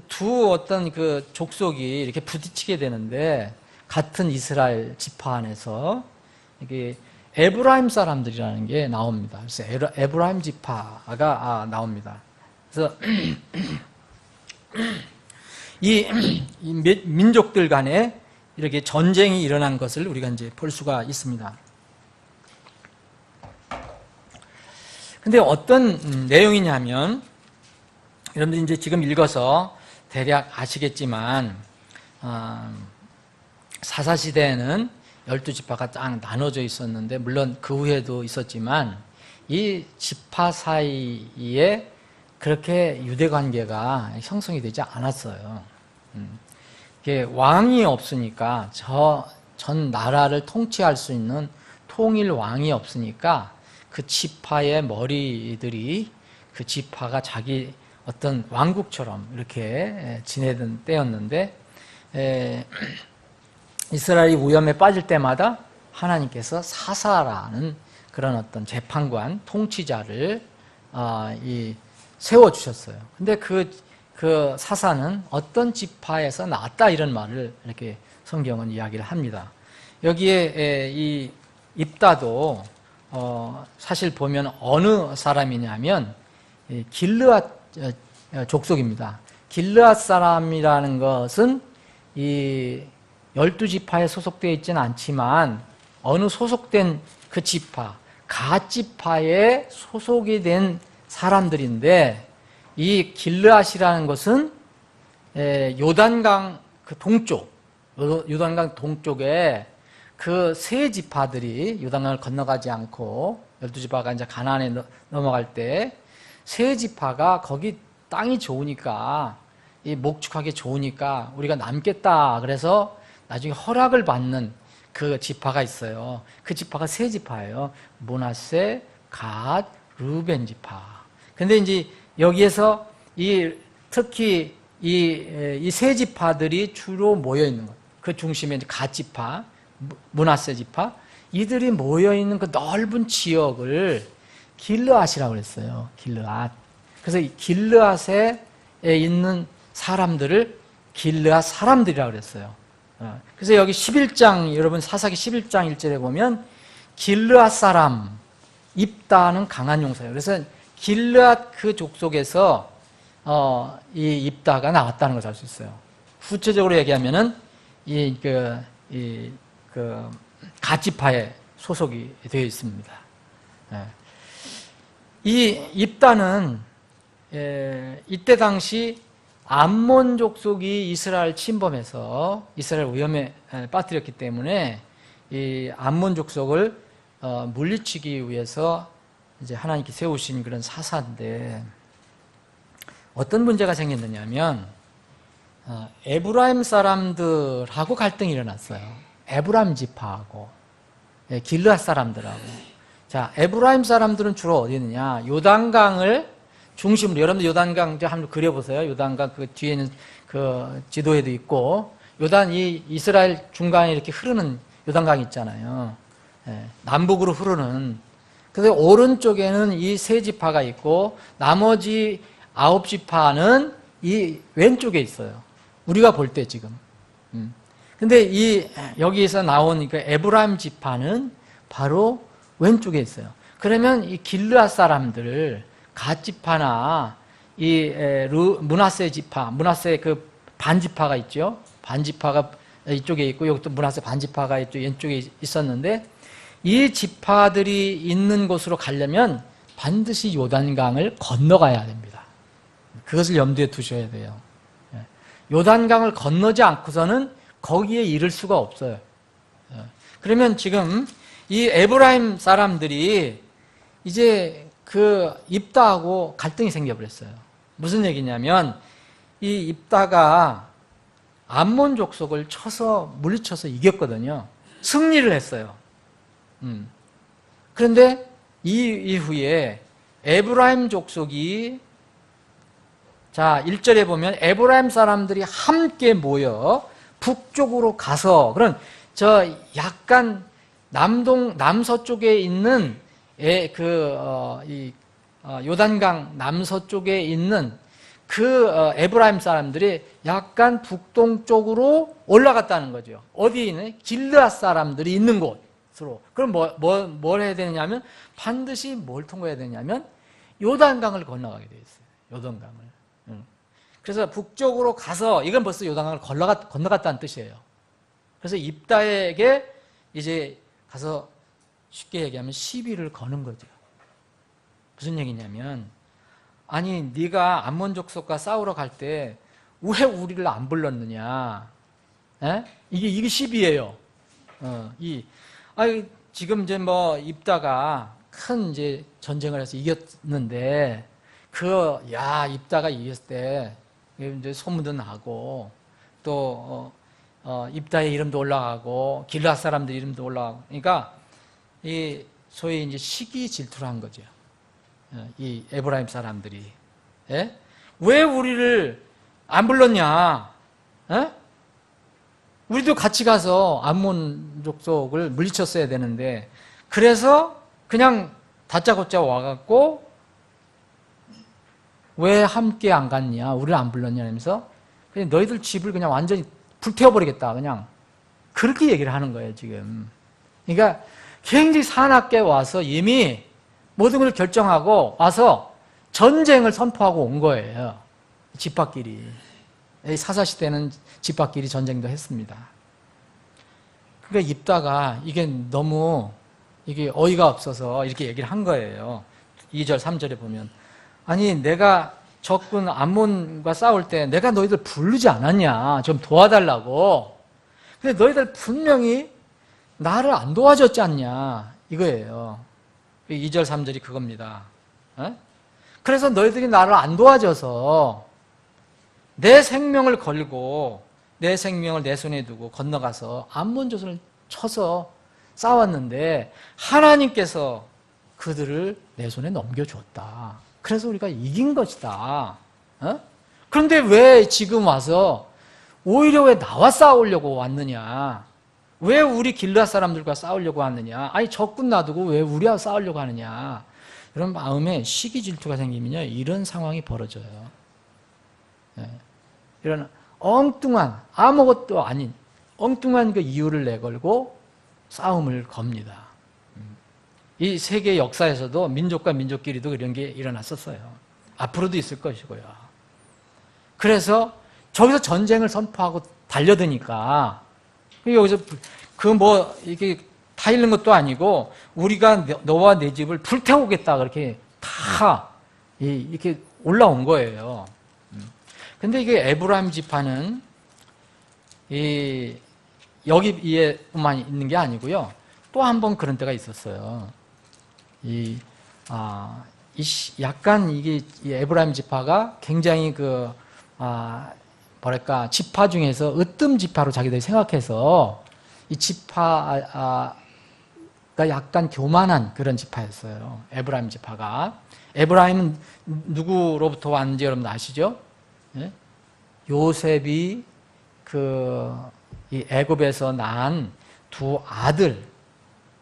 두 어떤 그 족속이 이렇게 부딪히게 되는데 같은 이스라엘 지파 안에서 이게 에브라임 사람들이라는 게 나옵니다. 그래서 에브라임 지파가 나옵니다. 그래서 이 민족들 간에 이렇게 전쟁이 일어난 것을 우리가 이제 볼 수가 있습니다. 근데 어떤 내용이냐면 여러분들 이제 지금 읽어서 대략 아시겠지만 사사시대에는 12지파가 딱 나눠져 있었는데 물론 그 후에도 있었지만 이 지파 사이에 그렇게 유대관계가 형성이 되지 않았어요. 이게 왕이 없으니까 전 나라를 통치할 수 있는 통일 왕이 없으니까 그 지파의 머리들이 그 지파가 자기 어떤 왕국처럼 이렇게 지내던 때였는데 이스라엘이 위험에 빠질 때마다 하나님께서 사사라는 그런 어떤 재판관, 통치자를 세워주셨어요. 근데 그 사사는 어떤 지파에서 나왔다 이런 말을 이렇게 성경은 이야기를 합니다. 여기에 이 입다도 사실 보면 어느 사람이냐면 길르앗 족속입니다. 길르앗 사람이라는 것은 이 12지파에 소속되어 있지는 않지만 어느 소속된 그 지파, 갓지파에 소속이 된 사람들인데 이 길르앗이라는 것은 요단강 그 동쪽, 요단강 동쪽에 그 세 지파들이 요단강을 건너가지 않고 12지파가 이제 가나안에 넘어갈 때 세 지파가 거기 땅이 좋으니까 이 목축하기 좋으니까 우리가 남겠다. 그래서 나중에 허락을 받는 그 지파가 있어요. 그 지파가 세 지파예요. 므낫세, 갓, 르벤 지파. 근데 이제 여기에서 특히 이 세 지파들이 주로 모여 있는 거예요. 그 중심에 이제 갓 지파, 므낫세 지파, 이들이 모여 있는 그 넓은 지역을 길르앗이라고 그랬어요. 길르앗. 그래서 이 길르앗에 있는 사람들을 길르앗 사람들이라고 그랬어요. 그래서 여기 11장, 여러분 사사기 11장 1절에 보면 길르앗 사람, 입다는 강한 용사예요. 그래서 길르앗 그 족속에서 이 입다가 나왔다는 것을 알 수 있어요. 구체적으로 얘기하면은 갓지파에 소속이 되어 있습니다. 이 입다는 이때 당시 암몬 족속이 이스라엘 침범해서 이스라엘 위험에 빠뜨렸기 때문에 이 암몬 족속을 물리치기 위해서 이제 하나님께 세우신 그런 사사인데 어떤 문제가 생겼느냐면 에브라임 사람들하고 갈등이 일어났어요. 에브라임 지파하고 길르앗 사람들하고. 자, 에브라임 사람들은 주로 어디 있느냐? 요단강을 중심으로, 여러분들 요단강 한번 그려보세요. 요단강 그 뒤에 있는 그 지도에도 있고, 이 이스라엘 중간에 이렇게 흐르는 요단강이 있잖아요. 남북으로 흐르는. 그래서 오른쪽에는 이 세 지파가 있고, 나머지 9지파는 이 왼쪽에 있어요. 우리가 볼 때 지금. 근데 여기에서 나온 그 에브라임 지파는 바로 왼쪽에 있어요. 그러면 이 길르앗 사람들, 갓지파나 이 므낫세 지파, 므낫세 그 반지파가 있죠. 반지파가 이쪽에 있고 여기 또 므낫세 반지파가 이쪽 왼쪽에 있었는데 이 지파들이 있는 곳으로 가려면 반드시 요단강을 건너가야 됩니다. 그것을 염두에 두셔야 돼요. 요단강을 건너지 않고서는 거기에 이를 수가 없어요. 그러면 지금 이 에브라임 사람들이 이제 그 입다하고 갈등이 생겨버렸어요. 무슨 얘기냐면 이 입다가 암몬 족속을 물리쳐서 이겼거든요. 승리를 했어요. 그런데 이 이후에 에브라임 족속이 자 1절에 보면 에브라임 사람들이 함께 모여 북쪽으로 가서 그런 약간 남서쪽에 있는 요단강 남서쪽에 있는 에브라임 사람들이 약간 북동쪽으로 올라갔다는 거죠. 어디에 있는? 길르앗 사람들이 있는 곳으로. 그럼 뭘 해야 되냐면 반드시 뭘 통과해야 되냐면 요단강을 건너가게 되어 있어요. 요단강을. 그래서 북쪽으로 가서 이건 벌써 요단강을 건너갔다는 뜻이에요. 그래서 입다에게 이제 가서 쉽게 얘기하면 시비를 거는 거죠. 무슨 얘기냐면, 아니 네가 암몬 족속과 싸우러 갈 때 왜 우리를 안 불렀느냐? 에? 이게 시비예요. 지금 이제 뭐 입다가 큰 이제 전쟁을 해서 이겼는데 입다가 이겼을 때 이제 소문도 나고 또 입다의 이름도 올라가고 길앗 사람들 이름도 올라가고, 그러니까 이 소위 이제 시기 질투를 한 거죠. 이 에브라임 사람들이. 예? 왜 우리를 안 불렀냐? 예? 우리도 같이 가서 암몬 족속을 물리쳤어야 되는데, 그래서 그냥 다짜고짜 와갖고 왜 함께 안 갔냐? 우리를 안 불렀냐? 하면서 그냥 너희들 집을 그냥 완전히 불태워버리겠다. 그냥 그렇게 얘기를 하는 거예요, 지금. 그러니까 굉장히 사납게 와서 이미 모든 걸 결정하고 와서 전쟁을 선포하고 온 거예요. 지파끼리. 사사시대는 지파끼리 전쟁도 했습니다. 그러니까 입다가 이게 너무 이게 어이가 없어서 이렇게 얘기를 한 거예요. 2절, 3절에 보면, 아니 내가 적군 암몬과 싸울 때 내가 너희들 부르지 않았냐? 좀 도와달라고. 근데 너희들 분명히 나를 안 도와줬지 않냐? 이거예요. 2절, 3절이 그겁니다. 그래서 너희들이 나를 안 도와줘서 내 생명을 걸고 내 생명을 내 손에 두고 건너가서 암몬 족속을 쳐서 싸웠는데 하나님께서 그들을 내 손에 넘겨줬다. 그래서 우리가 이긴 것이다. 그런데 왜 지금 와서 오히려 왜 나와 싸우려고 왔느냐? 왜 우리 길앗 사람들과 싸우려고 하느냐? 아니 적군 놔두고 왜 우리와 싸우려고 하느냐? 이런 마음에 시기 질투가 생기면요, 이런 상황이 벌어져요. 이런 엉뚱한, 아무것도 아닌 엉뚱한 그 이유를 내걸고 싸움을 겁니다. 이 세계 역사에서도 민족과 민족끼리도 이런 게 일어났었어요. 앞으로도 있을 것이고요. 그래서 저기서 전쟁을 선포하고 달려드니까, 여기서 이게 다 잃는 것도 아니고 우리가 너와 내 집을 불태우겠다 그렇게 다 이렇게 올라온 거예요. 근데 이게 에브라임 지파는 여기에만 있는 게 아니고요. 또 한 번 그런 때가 있었어요. 약간 이 에브라임 지파가 굉장히 지파 중에서 으뜸 지파로 자기들이 생각해서 이 지파가 약간 교만한 그런 지파였어요. 에브라임 지파가. 에브라임은 누구로부터 왔는지 여러분 아시죠? 예? 요셉이 이 애굽에서 낳은 두 아들.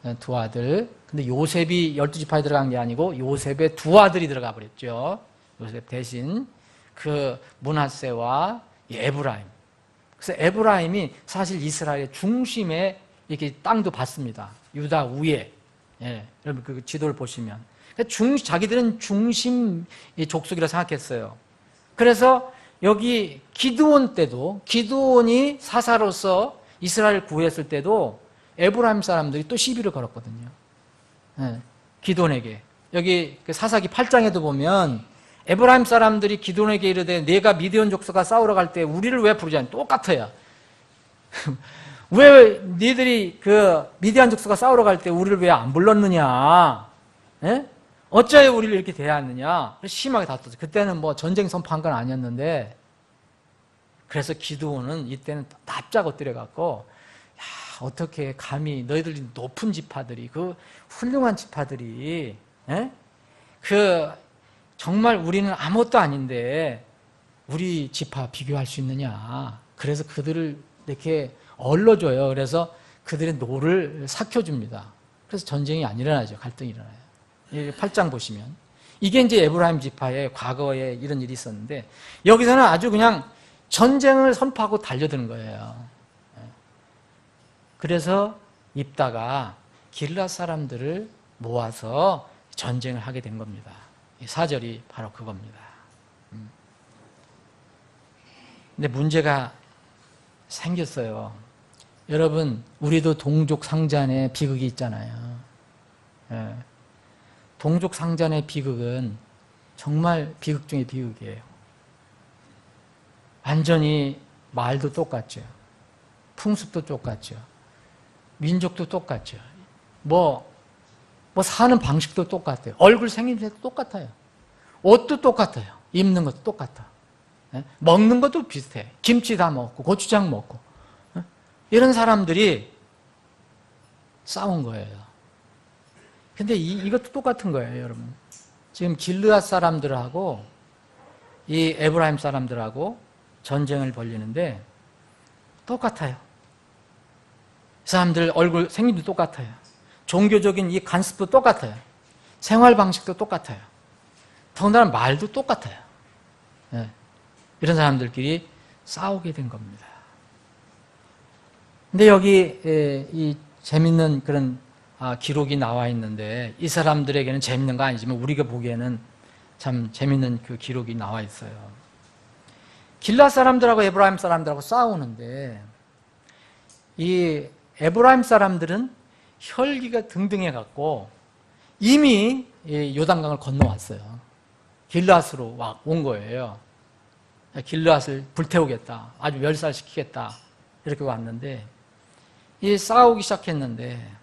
근데 요셉이 12지파에 들어간 게 아니고 요셉의 두 아들이 들어가 버렸죠. 요셉 대신 므낫세와 에브라임. 그래서 에브라임이 사실 이스라엘의 중심에 이렇게 땅도 받습니다. 유다 위에. 여러분 그 지도를 보시면. 자기들은 중심 족속이라 생각했어요. 그래서 여기 기드온 때도, 기드온이 사사로서 이스라엘을 구했을 때도 에브라임 사람들이 또 시비를 걸었거든요. 기드온에게. 여기 사사기 8장에도 보면 에브라임 사람들이 기드온에게 이르되 내가 미디안 족속과 싸우러 갈 때 우리를 왜 부르지 않냐? 똑같아요. 왜 니들이 미디안 족속과 싸우러 갈 때 우리를 왜 안 불렀느냐? 어찌하여 우리를 이렇게 대하느냐? 심하게 다투었어요. 그때는 뭐 전쟁 선포한 건 아니었는데, 그래서 기드온은 이때는 납작 엎드려갖고, 어떻게 감히 너희들 높은 지파들이, 훌륭한 지파들이, 정말 우리는 아무것도 아닌데 우리 지파 비교할 수 있느냐? 그래서 그들을 이렇게 얼러줘요. 그래서 그들의 노를 삭혀줍니다. 그래서 전쟁이 안 일어나죠. 갈등이 일어나요. 8장 보시면 이게 이제 에브라임 지파의 과거에 이런 일이 있었는데, 여기서는 아주 그냥 전쟁을 선포하고 달려드는 거예요. 그래서 입다가 길앗 사람들을 모아서 전쟁을 하게 된 겁니다. 4절이 바로 그겁니다. 근데 문제가 생겼어요. 여러분, 우리도 동족 상잔에 비극이 있잖아요. 동족 상잔의 비극은 정말 비극 중의 비극이에요. 완전히 말도 똑같죠. 풍습도 똑같죠. 민족도 똑같죠. 뭐 사는 방식도 똑같아요. 얼굴 생김새도 똑같아요. 옷도 똑같아요. 입는 것도 똑같아. 먹는 것도 비슷해. 김치 다 먹고 고추장 먹고. 이런 사람들이 싸운 거예요. 근데 이것도 똑같은 거예요, 여러분. 지금 길르앗 사람들하고 이 에브라임 사람들하고 전쟁을 벌리는데 똑같아요. 이 사람들 얼굴 생김도 똑같아요. 종교적인 이 관습도 똑같아요. 생활 방식도 똑같아요. 더군다나 말도 똑같아요. 네. 이런 사람들끼리 싸우게 된 겁니다. 근데 여기 이 재밌는 그런 기록이 나와 있는데 이 사람들에게는 재밌는 거 아니지만 우리가 보기에는 참 재밌는 그 기록이 나와 있어요. 길라 사람들하고 에브라임 사람들하고 싸우는데 이 에브라임 사람들은 혈기가 등등해 갖고 이미 요단강을 건너왔어요. 길앗으로 온 거예요. 길앗을 불태우겠다, 아주 멸살시키겠다 이렇게 왔는데 이 싸우기 시작했는데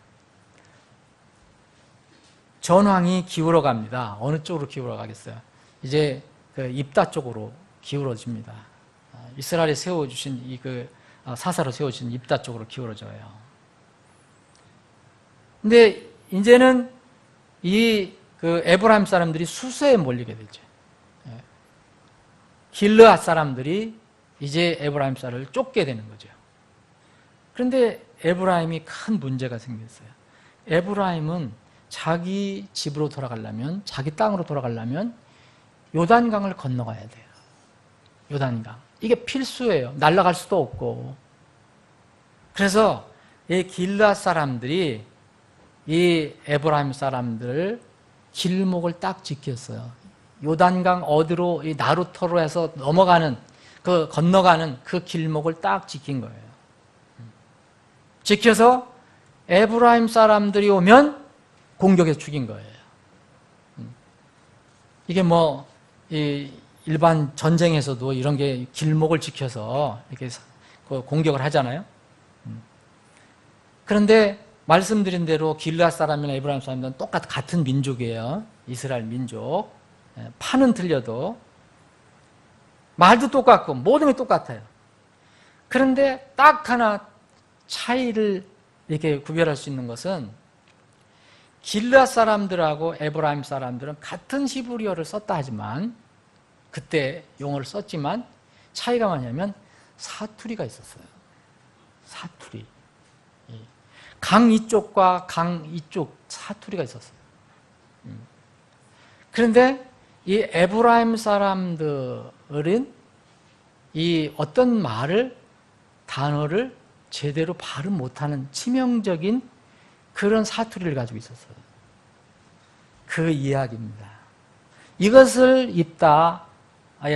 전황이 기울어 갑니다. 어느 쪽으로 기울어 가겠어요? 이제 그 입다 쪽으로 기울어집니다. 이스라엘에 세워주신 사사로 세워주신 입다 쪽으로 기울어져요. 근데 이제는 그 에브라임 사람들이 수세에 몰리게 되죠. 길르앗 사람들이 이제 에브라임 사람을 쫓게 되는 거죠. 그런데 에브라임이 큰 문제가 생겼어요. 에브라임은 자기 집으로 돌아가려면, 자기 땅으로 돌아가려면 요단강을 건너가야 돼요. 요단강. 이게 필수예요. 날아갈 수도 없고. 그래서 이 길르앗 사람들이 이 에브라임 사람들 길목을 딱 지켰어요. 요단강 어디로 이 나루터로 해서 건너가는 그 길목을 딱 지킨 거예요. 지켜서 에브라임 사람들이 오면 공격해서 죽인 거예요. 이게 일반 전쟁에서도 이런 게 길목을 지켜서 이렇게 공격을 하잖아요. 그런데 말씀드린 대로 길르앗 사람이나 에브라임 사람들은 같은 민족이에요. 이스라엘 민족. 판은 틀려도 말도 똑같고 모든 게 똑같아요. 그런데 딱 하나 차이를 이렇게 구별할 수 있는 것은 길르앗 사람들하고 에브라임 사람들은 같은 히브리어를 썼다 하지만 그때 용어를 썼지만 차이가 뭐냐면 사투리가 있었어요. 사투리. 강 이쪽과 강 이쪽 사투리가 있었어요. 그런데 이 에브라임 사람들은 이 어떤 단어를 제대로 발음 못하는 치명적인 그런 사투리를 가지고 있었어요. 그 이야기입니다. 이것을 입다가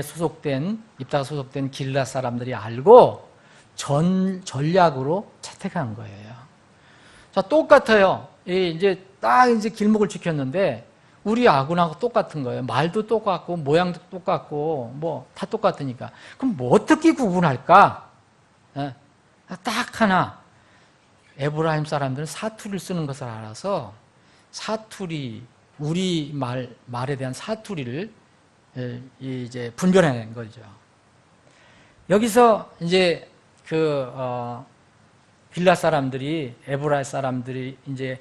소속된 길르앗 사람들이 알고 전략으로 채택한 거예요. 자, 똑같아요. 이제 길목을 지켰는데 우리 아군하고 똑같은 거예요. 말도 똑같고 모양도 똑같고 다 똑같으니까. 그럼 어떻게 구분할까? 딱 하나. 에브라임 사람들은 사투리를 쓰는 것을 알아서 우리 말에 대한 사투리를 이제 분별해낸 거죠. 여기서 이제 길르앗 사람들이 에브라임 사람들이 이제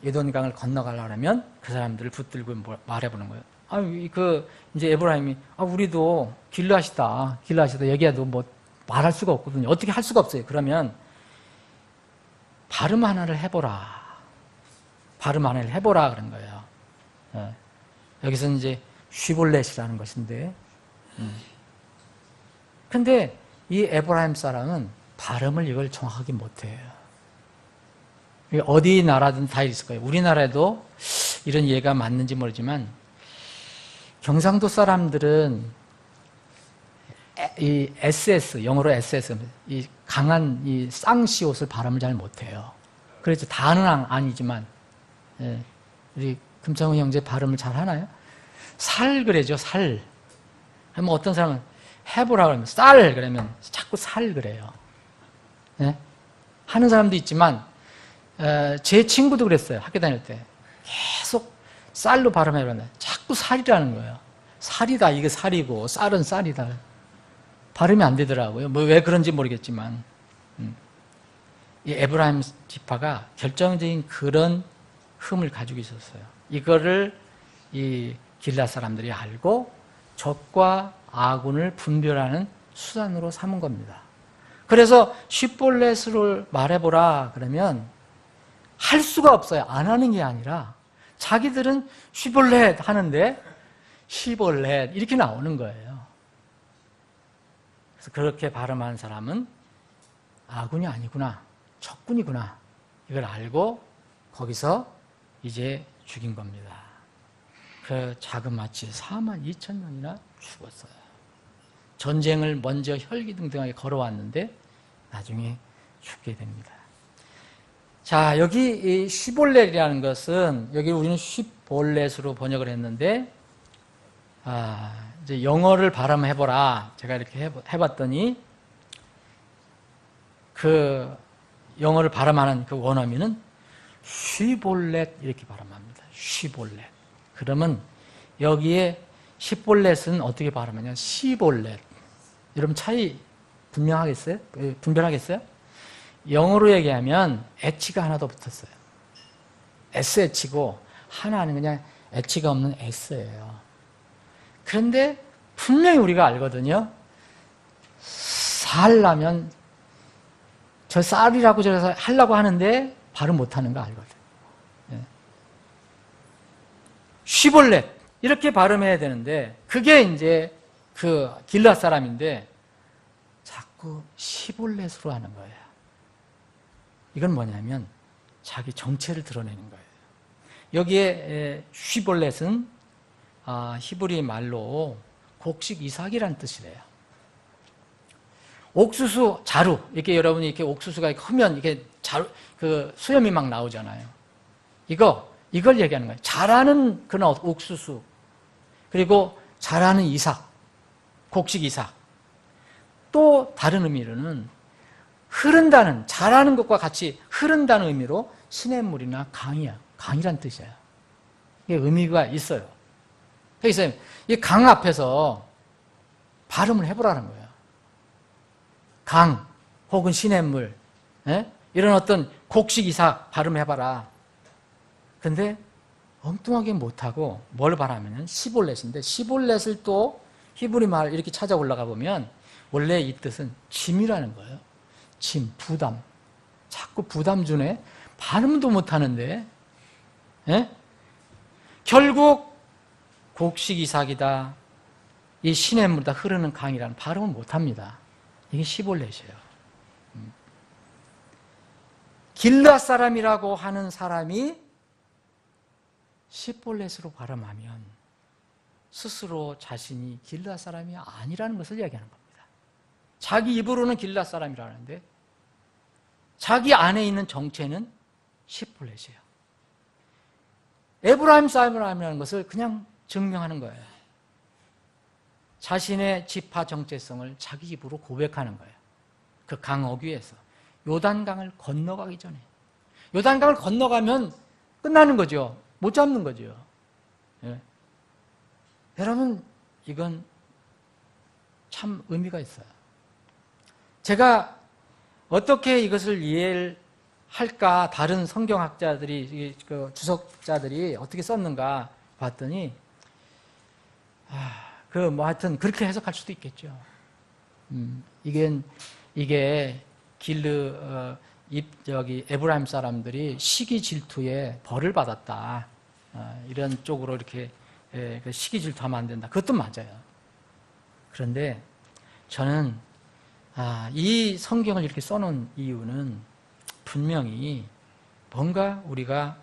요단강을 건너가려면 그 사람들을 붙들고 말해보는 거예요. 이제 에브라임이 우리도 길르앗이다 얘기해도 말할 수가 없거든요. 어떻게 할 수가 없어요. 그러면 발음 하나를 해보라 그런 거예요. 여기서 이제 쉬볼렛이라는 것인데, 근데 이 에브라임 사람은 발음을 이걸 정확하게 못해요. 어디 나라든 다 있을 거예요. 우리나라에도 이런 예가 맞는지 모르지만 경상도 사람들은 이 SS, 영어로 SS, 이 강한 이 쌍시옷을 발음을 잘 못해요. 그래서 다는 아니지만 우리 금창훈 형제 발음을 잘 하나요? 살 그래죠, 살. 뭐 어떤 사람은 해보라 그러면 쌀 그러면 자꾸 살 그래요. 네? 하는 사람도 있지만 제 친구도 그랬어요. 학교 다닐 때 계속 쌀로 발음해봤는데 자꾸 살이라는 거예요. 살이다, 이게 살이고 쌀은 쌀이다. 발음이 안 되더라고요. 뭐 왜 그런지 모르겠지만 이 에브라임 지파가 결정적인 그런 흠을 가지고 있었어요. 이거를 이 길앗 사람들이 알고 적과 아군을 분별하는 수단으로 삼은 겁니다. 그래서 쉿볼렛을 말해보라 그러면 할 수가 없어요. 안 하는 게 아니라 자기들은 쉿볼렛 하는데 시볼렛 이렇게 나오는 거예요. 그래서 그렇게 발음하는 사람은 아군이 아니구나, 적군이구나, 이걸 알고 거기서 이제 죽인 겁니다. 그 자그마치 42,000명이나 죽었어요. 전쟁을 먼저 혈기등등하게 걸어왔는데 나중에 죽게 됩니다. 자, 여기 이 시볼렛이라는 것은 여기 우리는 시볼렛으로 번역을 했는데 이제 영어를 발음해보라. 제가 이렇게 해봤더니 그 영어를 발음하는 그 원어민은 쉬볼렛 이렇게 발음합니다. 쉬볼렛. 그러면 여기에 시볼렛은 어떻게 발음하냐? 시볼렛. 여러분 차이 분명하겠어요? 분별하겠어요? 영어로 얘기하면 H가 하나 더 붙었어요. SH고 하나는 그냥 H가 없는 S예요. 그런데 분명히 우리가 알거든요. 살라면 저 쌀이라고 저래서 하려고 하는데 발음 못하는 거 알거든요. 쉬볼렛 이렇게 발음해야 되는데 그게 이제 그 길앗 사람인데 자꾸 시볼렛으로 하는 거예요. 이건 뭐냐면 자기 정체를 드러내는 거예요. 여기에 쉬볼렛은 히브리 말로 곡식 이삭이라는 뜻이래요. 옥수수 자루 이렇게 여러분이 이렇게 옥수수가 크면 이렇게 자루 그 수염이 막 나오잖아요. 이걸 얘기하는 거예요. 자라는 그런 옥수수 그리고 자라는 이삭, 곡식 이삭. 또 다른 의미로는 흐른다는 자라는 것과 같이 흐른다는 의미로 시냇물이나 강이란 뜻이에요. 이게 의미가 있어요. 그래서 이 강 앞에서 발음을 해보라는 거예요. 강 혹은 시냇물 이런 어떤 곡식 이삭 발음해봐라. 근데 엉뚱하게 못하고 뭘 발음하면 시볼렛인데 시볼렛을 또 히브리 말 이렇게 찾아 올라가 보면 원래 이 뜻은 짐이라는 거예요. 짐, 부담. 자꾸 부담 주네. 발음도 못하는데 결국 곡식 이삭이다. 이 시냇물이다 흐르는 강이라는 발음을 못합니다. 이게 시볼렛이에요. 길앗 사람이라고 하는 사람이 시볼렛으로 발음하면 스스로 자신이 길앗 사람이 아니라는 것을 이야기하는 겁니다. 자기 입으로는 길앗 사람이라는데 자기 안에 있는 정체는 시볼렛이에요. 에브라임 사람이라는 것을 그냥 증명하는 거예요. 자신의 지파 정체성을 자기 입으로 고백하는 거예요. 그 강 어귀에서 요단강을 건너가기 전에 요단강을 건너가면 끝나는 거죠. 못 잡는 거죠. 여러분 이건 참 의미가 있어요. 제가 어떻게 이것을 이해를 할까 다른 성경학자들이 주석자들이 어떻게 썼는가 봤더니 하여튼 그렇게 해석할 수도 있겠죠. 이게 에브라임 사람들이 시기 질투에 벌을 받았다. 이런 쪽으로 이렇게 시기 질투하면 안 된다. 그것도 맞아요. 그런데 저는 이 성경을 이렇게 써놓은 이유는 분명히 뭔가 우리가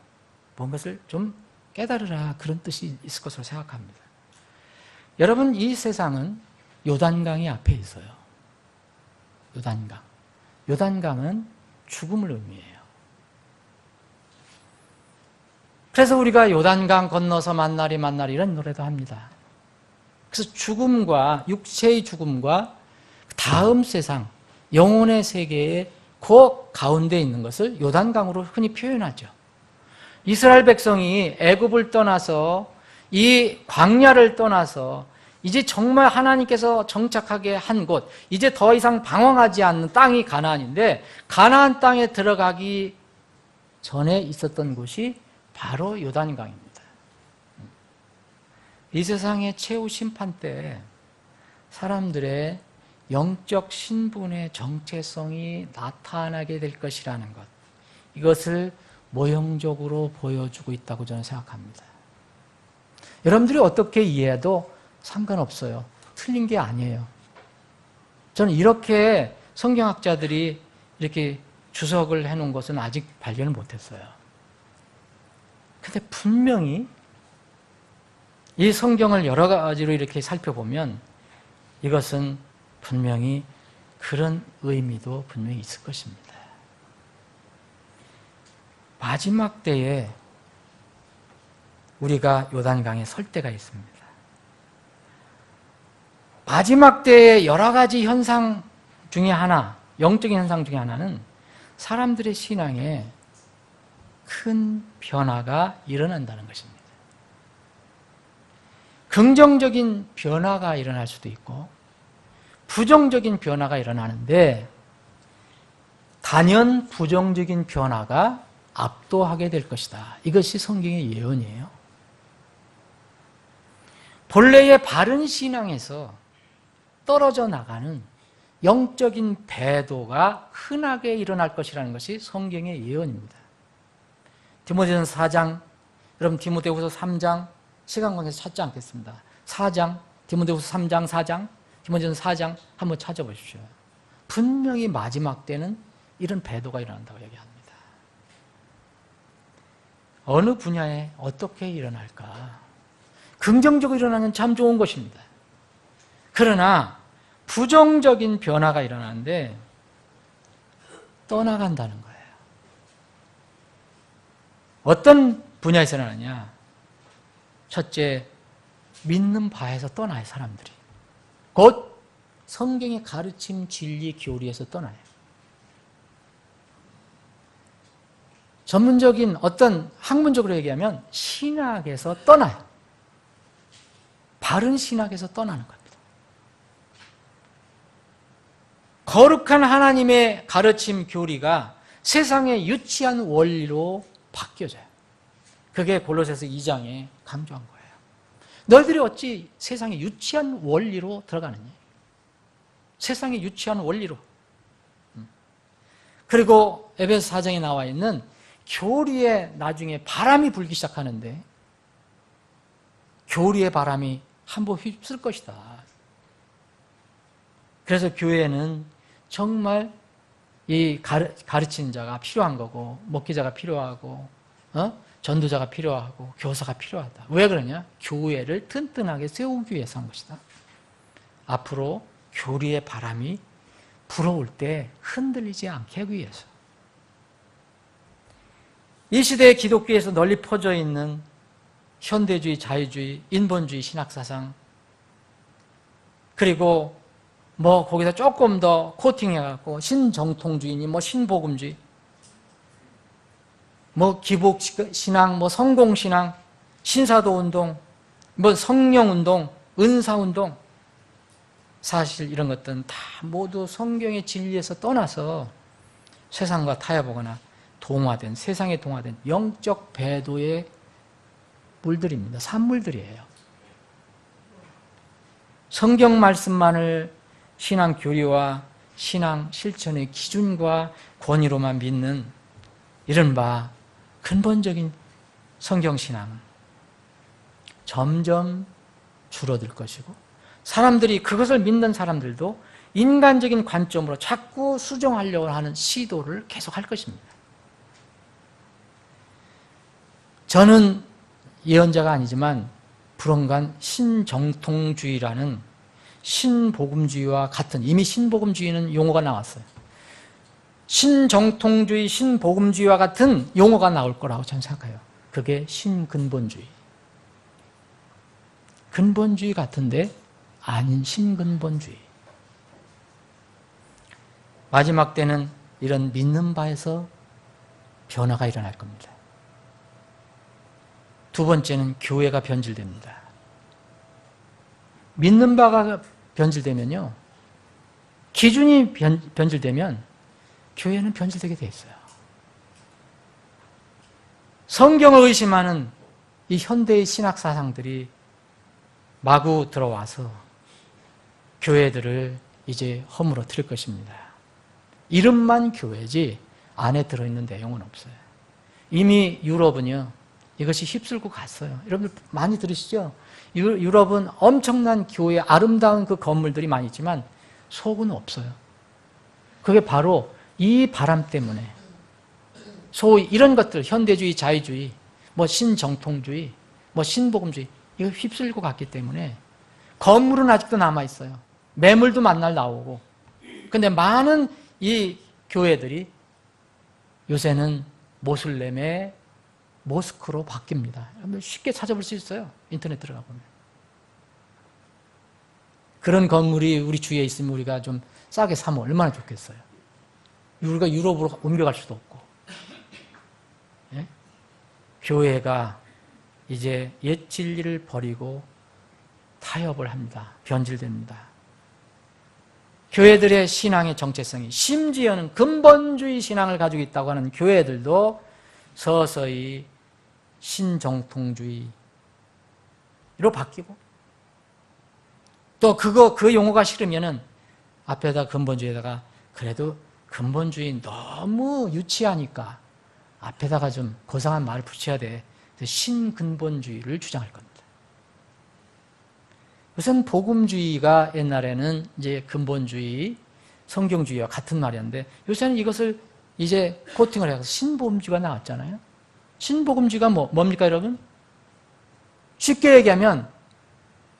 뭔가를 좀 깨달으라 그런 뜻이 있을 것으로 생각합니다. 여러분 이 세상은 요단강이 앞에 있어요. 요단강은 죽음을 의미해요. 그래서 우리가 요단강 건너서 만나리 이런 노래도 합니다. 그래서 죽음과 육체의 죽음과 다음 세상, 영혼의 세계의 그 가운데 있는 것을 요단강으로 흔히 표현하죠. 이스라엘 백성이 애굽을 떠나서 이 광야를 떠나서 이제 정말 하나님께서 정착하게 한 곳, 이제 더 이상 방황하지 않는 땅이 가나안인데, 가나안 땅에 들어가기 전에 있었던 곳이 바로 요단강입니다. 이 세상의 최후 심판 때 사람들의 영적 신분의 정체성이 나타나게 될 것이라는 것, 이것을 모형적으로 보여주고 있다고 저는 생각합니다. 여러분들이 어떻게 이해해도 상관없어요. 틀린 게 아니에요. 저는 이렇게 성경학자들이 이렇게 주석을 해놓은 것은 아직 발견을 못했어요. 근데 분명히 이 성경을 여러 가지로 이렇게 살펴보면 이것은 분명히 그런 의미도 분명히 있을 것입니다. 마지막 때에 우리가 요단강에 설 때가 있습니다. 마지막 때의 여러 가지 현상 중에 하나, 영적인 현상 중에 하나는 사람들의 신앙에 큰 변화가 일어난다는 것입니다. 긍정적인 변화가 일어날 수도 있고 부정적인 변화가 일어나는데, 단연 부정적인 변화가 압도하게 될 것이다. 이것이 성경의 예언이에요. 본래의 바른 신앙에서 떨어져 나가는 영적인 배도가 흔하게 일어날 것이라는 것이 성경의 예언입니다. 디모데전서 4장, 여러분 디모데후서 3장, 시간 관계에서 찾지 않겠습니다. 4장, 디모데후서 3장, 4장, 디모데전서 4장 한번 찾아보십시오. 분명히 마지막 때는 이런 배도가 일어난다고 얘기합니다. 어느 분야에 어떻게 일어날까? 긍정적으로 일어나면 참 좋은 것입니다. 그러나 부정적인 변화가 일어나는데 떠나간다는 거예요. 어떤 분야에서 일어나냐? 첫째, 믿는 바에서 떠나요, 사람들이. 곧 성경의 가르침, 진리, 교리에서 떠나요. 전문적인 어떤 학문적으로 얘기하면 신학에서 떠나요. 바른 신학에서 떠나는 겁니다. 거룩한 하나님의 가르침, 교리가 세상의 유치한 원리로 바뀌어져요. 그게 골로새서 2장에 강조한 거예요. 너희들이 어찌 세상의 유치한 원리로 들어가느냐? 세상의 유치한 원리로. 그리고 에베소 4장에 나와 있는 교리에 나중에 바람이 불기 시작하는데, 교리의 바람이 한번 휩쓸 것이다. 그래서 교회는 정말 이 가르치는 자가 필요한 거고, 목회자가 필요하고, 전도자가 필요하고, 교사가 필요하다. 왜 그러냐? 교회를 튼튼하게 세우기 위해서 한 것이다. 앞으로 교리의 바람이 불어올 때 흔들리지 않게 하기 위해서. 이 시대의 기독교에서 널리 퍼져 있는 현대주의, 자유주의, 인본주의 신학사상, 그리고 거기서 조금 더 코팅해갖고 신정통주의니 신복음주의, 기복신앙, 성공신앙, 신사도운동, 성령운동, 은사운동, 사실 이런 것들은 다 모두 성경의 진리에서 떠나서 세상과 타협하거나 세상에 동화된 영적 배도의 물들입니다. 산물들이에요. 성경 말씀만을 신앙 교리와 신앙 실천의 기준과 권위로만 믿는 이른바 근본적인 성경신앙은 점점 줄어들 것이고, 사람들이 그것을 믿는 사람들도 인간적인 관점으로 자꾸 수정하려고 하는 시도를 계속할 것입니다. 저는 예언자가 아니지만 불언간 신정통주의라는 신복음주의와 같은, 이미 신복음주의는 용어가 나왔어요. 신정통주의, 신복음주의와 같은 용어가 나올 거라고 저는 생각해요. 그게 신근본주의. 근본주의 같은데 아닌 신근본주의. 마지막 때는 이런 믿는 바에서 변화가 일어날 겁니다. 두 번째는 교회가 변질됩니다. 믿는 바가 변질되면요, 기준이 변질되면 교회는 변질되게 돼 있어요. 성경을 의심하는 이 현대의 신학 사상들이 마구 들어와서 교회들을 이제 허물어뜨릴 것입니다. 이름만 교회지 안에 들어있는 내용은 없어요. 이미 유럽은요, 이것이 휩쓸고 갔어요. 여러분들 많이 들으시죠? 유럽은 엄청난 교회, 아름다운 그 건물들이 많이 있지만 속은 없어요. 그게 바로 이 바람 때문에 소위 이런 것들, 현대주의, 자유주의, 뭐 신정통주의, 뭐 신복음주의, 이거 휩쓸고 갔기 때문에 건물은 아직도 남아있어요. 매물도 만날 나오고. 근데 많은 이 교회들이 요새는 모슬렘의 모스크로 바뀝니다. 쉽게 찾아볼 수 있어요. 인터넷 들어가 보면. 그런 건물이 우리 주위에 있으면 우리가 좀 싸게 사면 얼마나 좋겠어요. 우리가 유럽으로 옮겨갈 수도 없고. 예? 교회가 이제 옛 진리를 버리고 타협을 합니다. 변질됩니다. 교회들의 신앙의 정체성이, 심지어는 근본주의 신앙을 가지고 있다고 하는 교회들도 서서히 신정통주의로 바뀌고, 또 그 용어가 싫으면은 앞에다 근본주의에다가 그래도 근본주의 너무 유치하니까 앞에다가 좀 고상한 말을 붙여야 돼. 신근본주의를 주장할 겁니다. 우선 복음주의가 옛날에는 이제 근본주의, 성경주의와 같은 말이었는데 요새는 이것을 이제 코팅을 해서 신복음주의가 나왔잖아요. 신복음주의가 뭡니까 여러분? 쉽게 얘기하면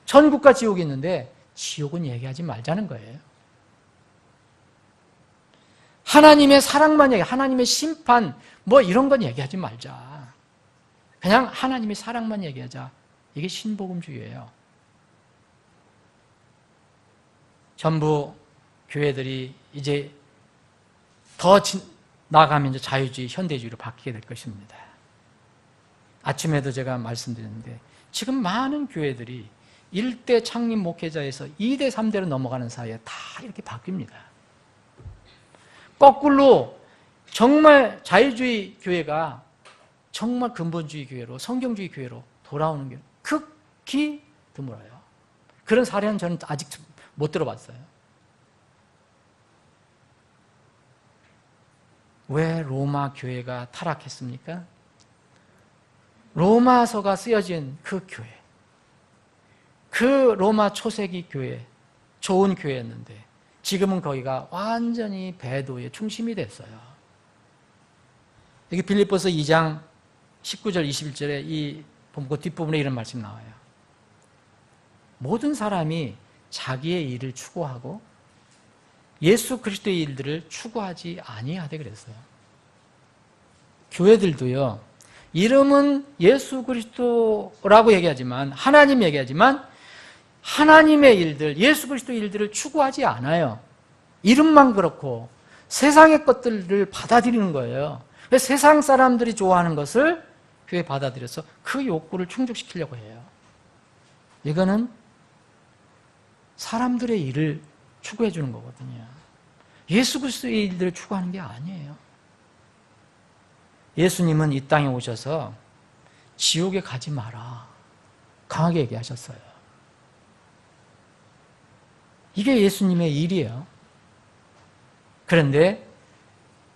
천국과 지옥이 있는데 지옥은 얘기하지 말자는 거예요. 하나님의 사랑만 얘기, 하나님의 심판 뭐 이런 건 얘기하지 말자. 그냥 하나님의 사랑만 얘기하자. 이게 신복음주의예요. 전부 교회들이 이제 더 나아가면 이제 자유주의, 현대주의로 바뀌게 될 것입니다. 아침에도 제가 말씀드렸는데 지금 많은 교회들이 1대 창립 목회자에서 2대, 3대로 넘어가는 사이에 다 이렇게 바뀝니다. 거꾸로 정말 자유주의 교회가 정말 근본주의 교회로, 성경주의 교회로 돌아오는 게 극히 드물어요. 그런 사례는 저는 아직 못 들어봤어요. 왜 로마 교회가 타락했습니까? 로마서가 쓰여진 그 교회, 그 로마 초세기 교회, 좋은 교회였는데 지금은 거기가 완전히 배도의 중심이 됐어요. 여기 빌립보서 2장 19절 21절에 이 뒷부분에 이런 말씀 나와요. 모든 사람이 자기의 일을 추구하고 예수 그리스도의 일들을 추구하지 아니하되 그랬어요. 교회들도요, 이름은 예수 그리스도라고 얘기하지만, 하나님 얘기하지만 하나님의 일들, 예수 그리스도의 일들을 추구하지 않아요. 이름만 그렇고 세상의 것들을 받아들이는 거예요. 그래서 세상 사람들이 좋아하는 것을 교회에 받아들여서 그 욕구를 충족시키려고 해요. 이거는 사람들의 일을 추구해 주는 거거든요. 예수 그리스도의 일들을 추구하는 게 아니에요. 예수님은 이 땅에 오셔서 지옥에 가지 마라 강하게 얘기하셨어요. 이게 예수님의 일이에요. 그런데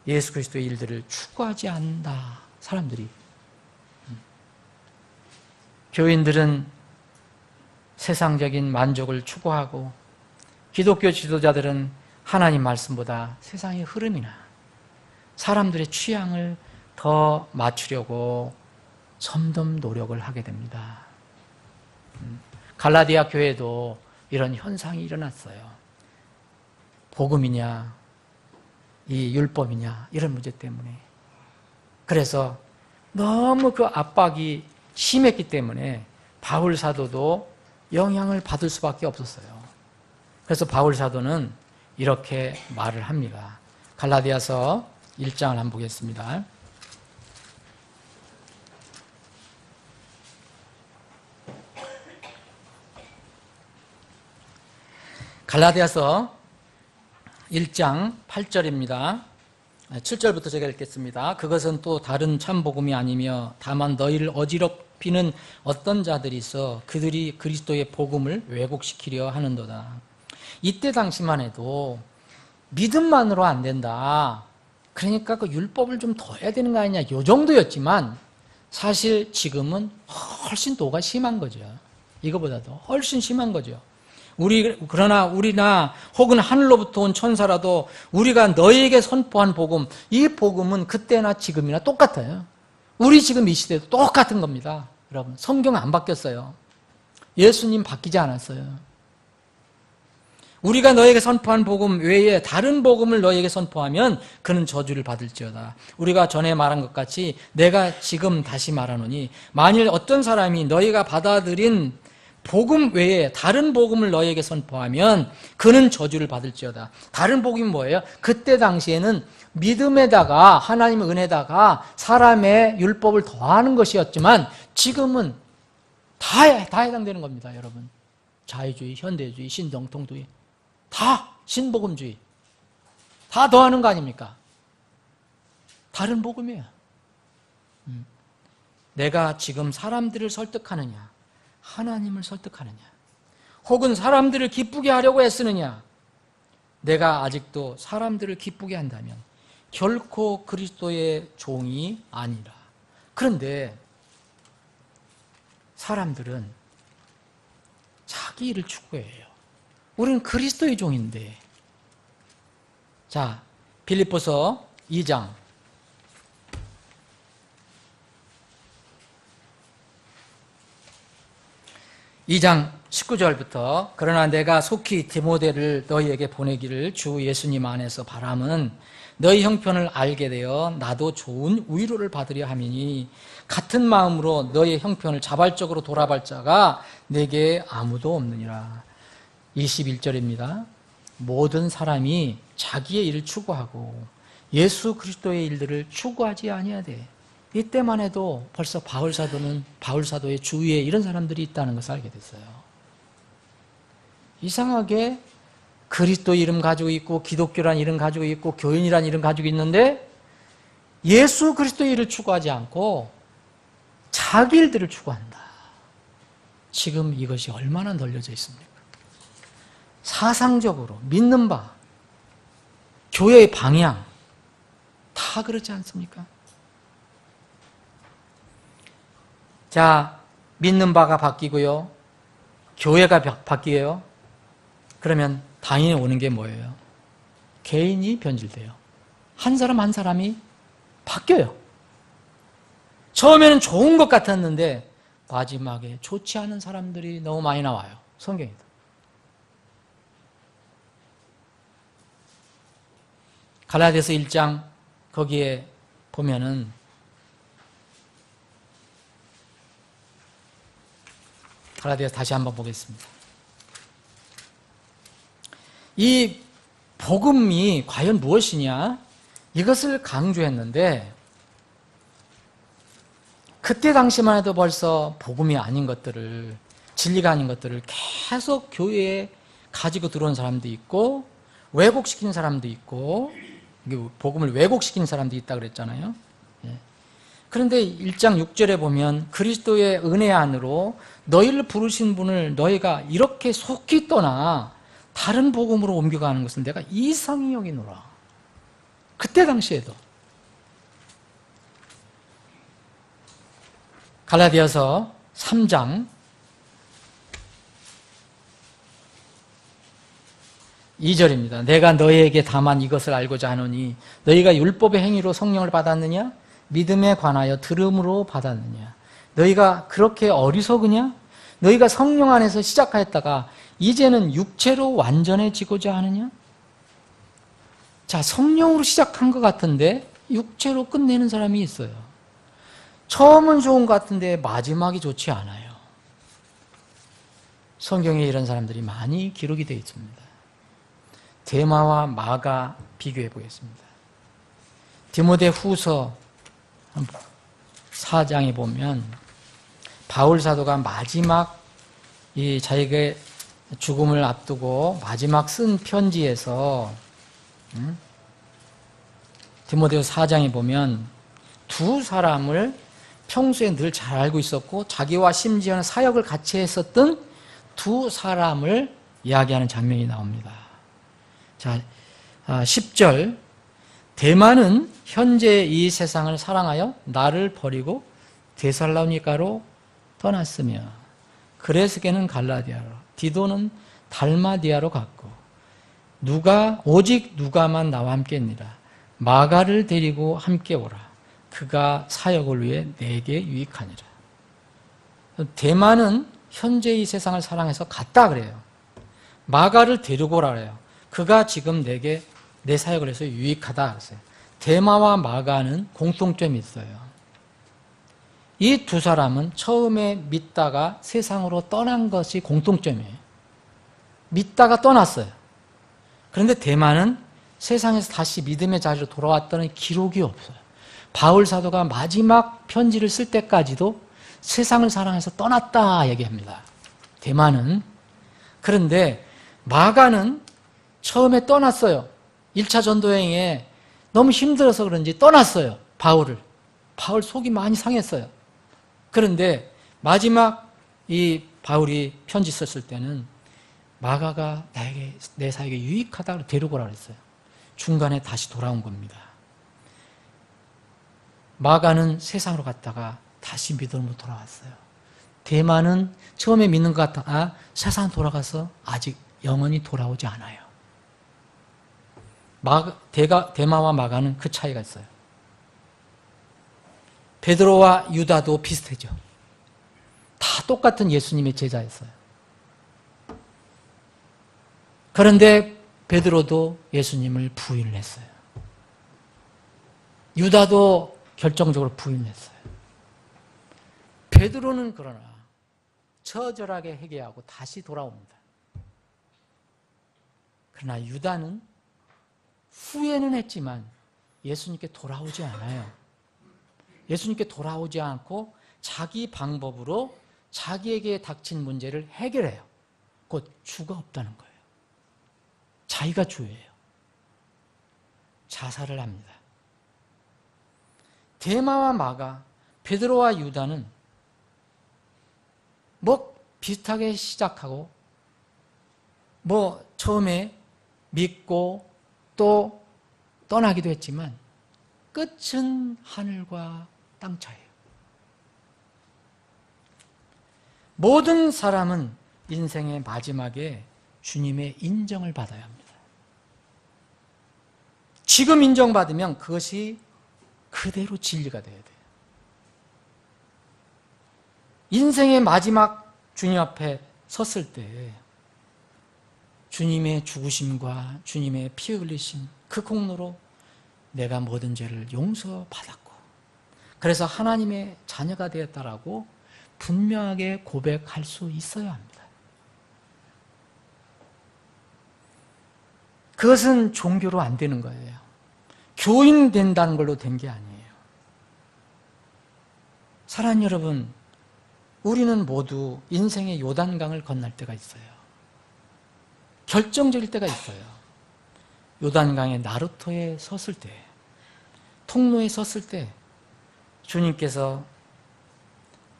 예수 그리스도의 일들을 추구하지 않는다, 사람들이. 교인들은 세상적인 만족을 추구하고 기독교 지도자들은 하나님 말씀보다 세상의 흐름이나 사람들의 취향을 더 맞추려고 점점 노력을 하게 됩니다. 갈라디아 교회도 이런 현상이 일어났어요. 복음이냐, 이 율법이냐, 이런 문제 때문에. 그래서 너무 그 압박이 심했기 때문에 바울 사도도 영향을 받을 수밖에 없었어요. 그래서 바울 사도는 이렇게 말을 합니다. 갈라디아서 1장을 한번 보겠습니다. 갈라디아서 1장 8절입니다. 7절부터 제가 읽겠습니다. 그것은 또 다른 참복음이 아니며 다만 너희를 어지럽히는 어떤 자들이 있어 그들이 그리스도의 복음을 왜곡시키려 하는도다. 이때 당시만 해도 믿음만으로 안 된다. 그러니까 그 율법을 좀 더 해야 되는 거 아니냐, 요 정도였지만 사실 지금은 훨씬 도가 심한 거죠. 이거보다도 훨씬 심한 거죠. 그러나 우리나 혹은 하늘로부터 온 천사라도 우리가 너희에게 선포한 복음, 이 복음은 그때나 지금이나 똑같아요. 우리 지금 이 시대도 똑같은 겁니다. 여러분, 성경 안 바뀌었어요. 예수님 바뀌지 않았어요. 우리가 너에게 선포한 복음 외에 다른 복음을 너에게 선포하면 그는 저주를 받을지어다. 우리가 전에 말한 것 같이 내가 지금 다시 말하노니 만일 어떤 사람이 너희가 받아들인 복음 외에 다른 복음을 너희에게 선포하면 그는 저주를 받을지어다. 다른 복음이 뭐예요? 그때 당시에는 믿음에다가 하나님의 은혜다가 사람의 율법을 더하는 것이었지만 지금은 다 해당되는 겁니다. 여러분, 자유주의, 현대주의, 신정통주의 다 신복음주의 다 더하는 거 아닙니까? 다른 복음이에요. 내가 지금 사람들을 설득하느냐, 하나님을 설득하느냐, 혹은 사람들을 기쁘게 하려고 애쓰느냐. 내가 아직도 사람들을 기쁘게 한다면 결코 그리스도의 종이 아니라. 그런데 사람들은 자기 일을 추구해요. 우리는 그리스도의 종인데. 자, 빌립보서 2장 19절부터 그러나 내가 속히 디모데를 너희에게 보내기를 주 예수님 안에서 바람은 너희 형편을 알게 되어 나도 좋은 위로를 받으려 함이니 같은 마음으로 너희 형편을 자발적으로 돌아볼 자가 내게 아무도 없느니라. 21절입니다. 모든 사람이 자기의 일을 추구하고 예수 그리스도의 일들을 추구하지 아니하되. 이때만 해도 벌써 바울 사도의 주위에 이런 사람들이 있다는 것을 알게 됐어요. 이상하게 그리스도 이름 가지고 있고 기독교란 이름 가지고 있고 교인이란 이름 가지고 있는데 예수 그리스도의 일을 추구하지 않고 자기 일들을 추구한다. 지금 이것이 얼마나 널려져 있습니까? 사상적으로 믿는 바, 교회의 방향 다 그렇지 않습니까? 자, 믿는 바가 바뀌고요, 교회가 바뀌어요. 그러면 당연히 오는 게 뭐예요? 개인이 변질돼요. 한 사람 한 사람이 바뀌어요. 처음에는 좋은 것 같았는데 마지막에 좋지 않은 사람들이 너무 많이 나와요. 성경에도. 갈라디아서 1장 거기에 보면은 갈라디아서 다시 한번 보겠습니다. 이 복음이 과연 무엇이냐? 이것을 강조했는데 그때 당시만 해도 벌써 복음이 아닌 것들을, 진리가 아닌 것들을 계속 교회에 가지고 들어온 사람도 있고 왜곡시키는 사람도 있고, 복음을 왜곡시키는 사람도 있다고 그랬잖아요. 그런데 1장 6절에 보면 그리스도의 은혜 안으로 너희를 부르신 분을 너희가 이렇게 속히 떠나 다른 복음으로 옮겨가는 것은 내가 이상히 여기노라. 그때 당시에도. 갈라디아서 3장 2절입니다. 내가 너희에게 다만 이것을 알고자 하노니 너희가 율법의 행위로 성령을 받았느냐? 믿음에 관하여 들음으로 받았느냐? 너희가 그렇게 어리석으냐? 너희가 성령 안에서 시작하였다가 이제는 육체로 완전해지고자 하느냐? 자, 성령으로 시작한 것 같은데 육체로 끝내는 사람이 있어요. 처음은 좋은 것 같은데 마지막이 좋지 않아요. 성경에 이런 사람들이 많이 기록이 되어 있습니다. 데마와 마가 비교해 보겠습니다. 디모데 후서 4장에 보면 바울 사도가 마지막 이 자기의 죽음을 앞두고 마지막 쓴 편지에서 디모데후서 4장에 보면 두 사람을 평소에 늘 잘 알고 있었고 자기와 심지어는 사역을 같이 했었던 두 사람을 이야기하는 장면이 나옵니다. 자, 10절 데마는 현재 이 세상을 사랑하여 나를 버리고 데살로니가로 떠났으며 그레스게는 갈라디아로 디도는 달마디아로 갔고 오직 누가만 나와 함께 있니라. 마가를 데리고 함께 오라. 그가 사역을 위해 내게 유익하니라. 데마는 현재 이 세상을 사랑해서 갔다 그래요. 마가를 데리고 오라 그래요. 그가 지금 내게 내 사역을 해서 유익하다 그랬어요. 데마와 마가는 공통점이 있어요. 이 두 사람은 처음에 믿다가 세상으로 떠난 것이 공통점이에요. 믿다가 떠났어요. 그런데 데마는 세상에서 다시 믿음의 자리로 돌아왔다는 기록이 없어요. 바울 사도가 마지막 편지를 쓸 때까지도 세상을 사랑해서 떠났다 얘기합니다. 데마는. 그런데 마가는 처음에 떠났어요. 1차 전도여행에 너무 힘들어서 그런지 떠났어요. 바울 속이 많이 상했어요. 그런데 마지막 이 바울이 편지 썼을 때는 마가가 내 사역에 유익하다고 데리고 오라 그랬어요. 중간에 다시 돌아온 겁니다. 마가는 세상으로 갔다가 다시 믿음으로 돌아왔어요. 데마는 처음에 믿는 것 같아 세상 돌아가서 아직 영원히 돌아오지 않아요. 데마와 마가는 그 차이가 있어요. 베드로와 유다도 비슷해져. 다 똑같은 예수님의 제자였어요. 그런데 베드로도 예수님을 부인을 했어요. 유다도 결정적으로 부인을 했어요. 베드로는 그러나 처절하게 회개하고 다시 돌아옵니다. 그러나 유다는 후회는 했지만 예수님께 돌아오지 않아요. 예수님께 돌아오지 않고 자기 방법으로 자기에게 닥친 문제를 해결해요. 곧 주가 없다는 거예요. 자기가 주예요. 자살을 합니다. 데마와 마가, 베드로와 유다는 비슷하게 시작하고 처음에 믿고 또 떠나기도 했지만 끝은 하늘과 땅 차이에요. 모든 사람은 인생의 마지막에 주님의 인정을 받아야 합니다. 지금 인정받으면 그것이 그대로 진리가 돼야 돼요. 인생의 마지막 주님 앞에 섰을 때 주님의 죽으심과 주님의 피 흘리심 그 공로로 내가 모든 죄를 용서받았고 그래서 하나님의 자녀가 되었다라고 분명하게 고백할 수 있어야 합니다. 그것은 종교로 안 되는 거예요. 교인 된다는 걸로 된 게 아니에요. 사랑하는 여러분, 우리는 모두 인생의 요단강을 건널 때가 있어요. 결정적일 때가 있어요. 요단강의 나루토에 섰을 때, 통로에 섰을 때 주님께서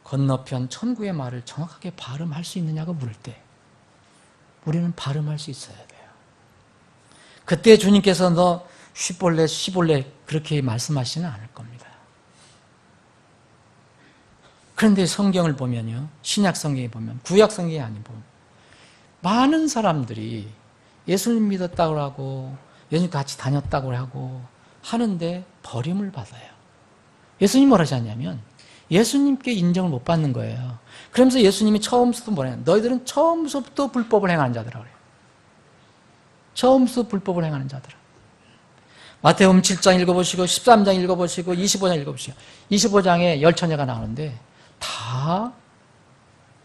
건너편 천국의 말을 정확하게 발음할 수 있느냐고 물을 때 우리는 발음할 수 있어야 돼요. 그때 주님께서 너 쉬볼래 그렇게 말씀하시는 않을 겁니다. 그런데 성경을 보면요, 신약 성경에 보면, 구약 성경이 아니고 많은 사람들이 예수님 믿었다고 하고 예수님 같이 다녔다고 하고 하는데 버림을 받아요. 예수님 뭐라 하셨냐면 예수님께 인정을 못 받는 거예요. 그러면서 예수님이 처음부터 뭐래요? 너희들은 처음부터 불법을 행하는 자들이라고 그래요. 처음부터 불법을 행하는 자들. 마태복음 7장 읽어보시고 13장 읽어보시고 25장 읽어보시고 25장에 10처녀가 나오는데 다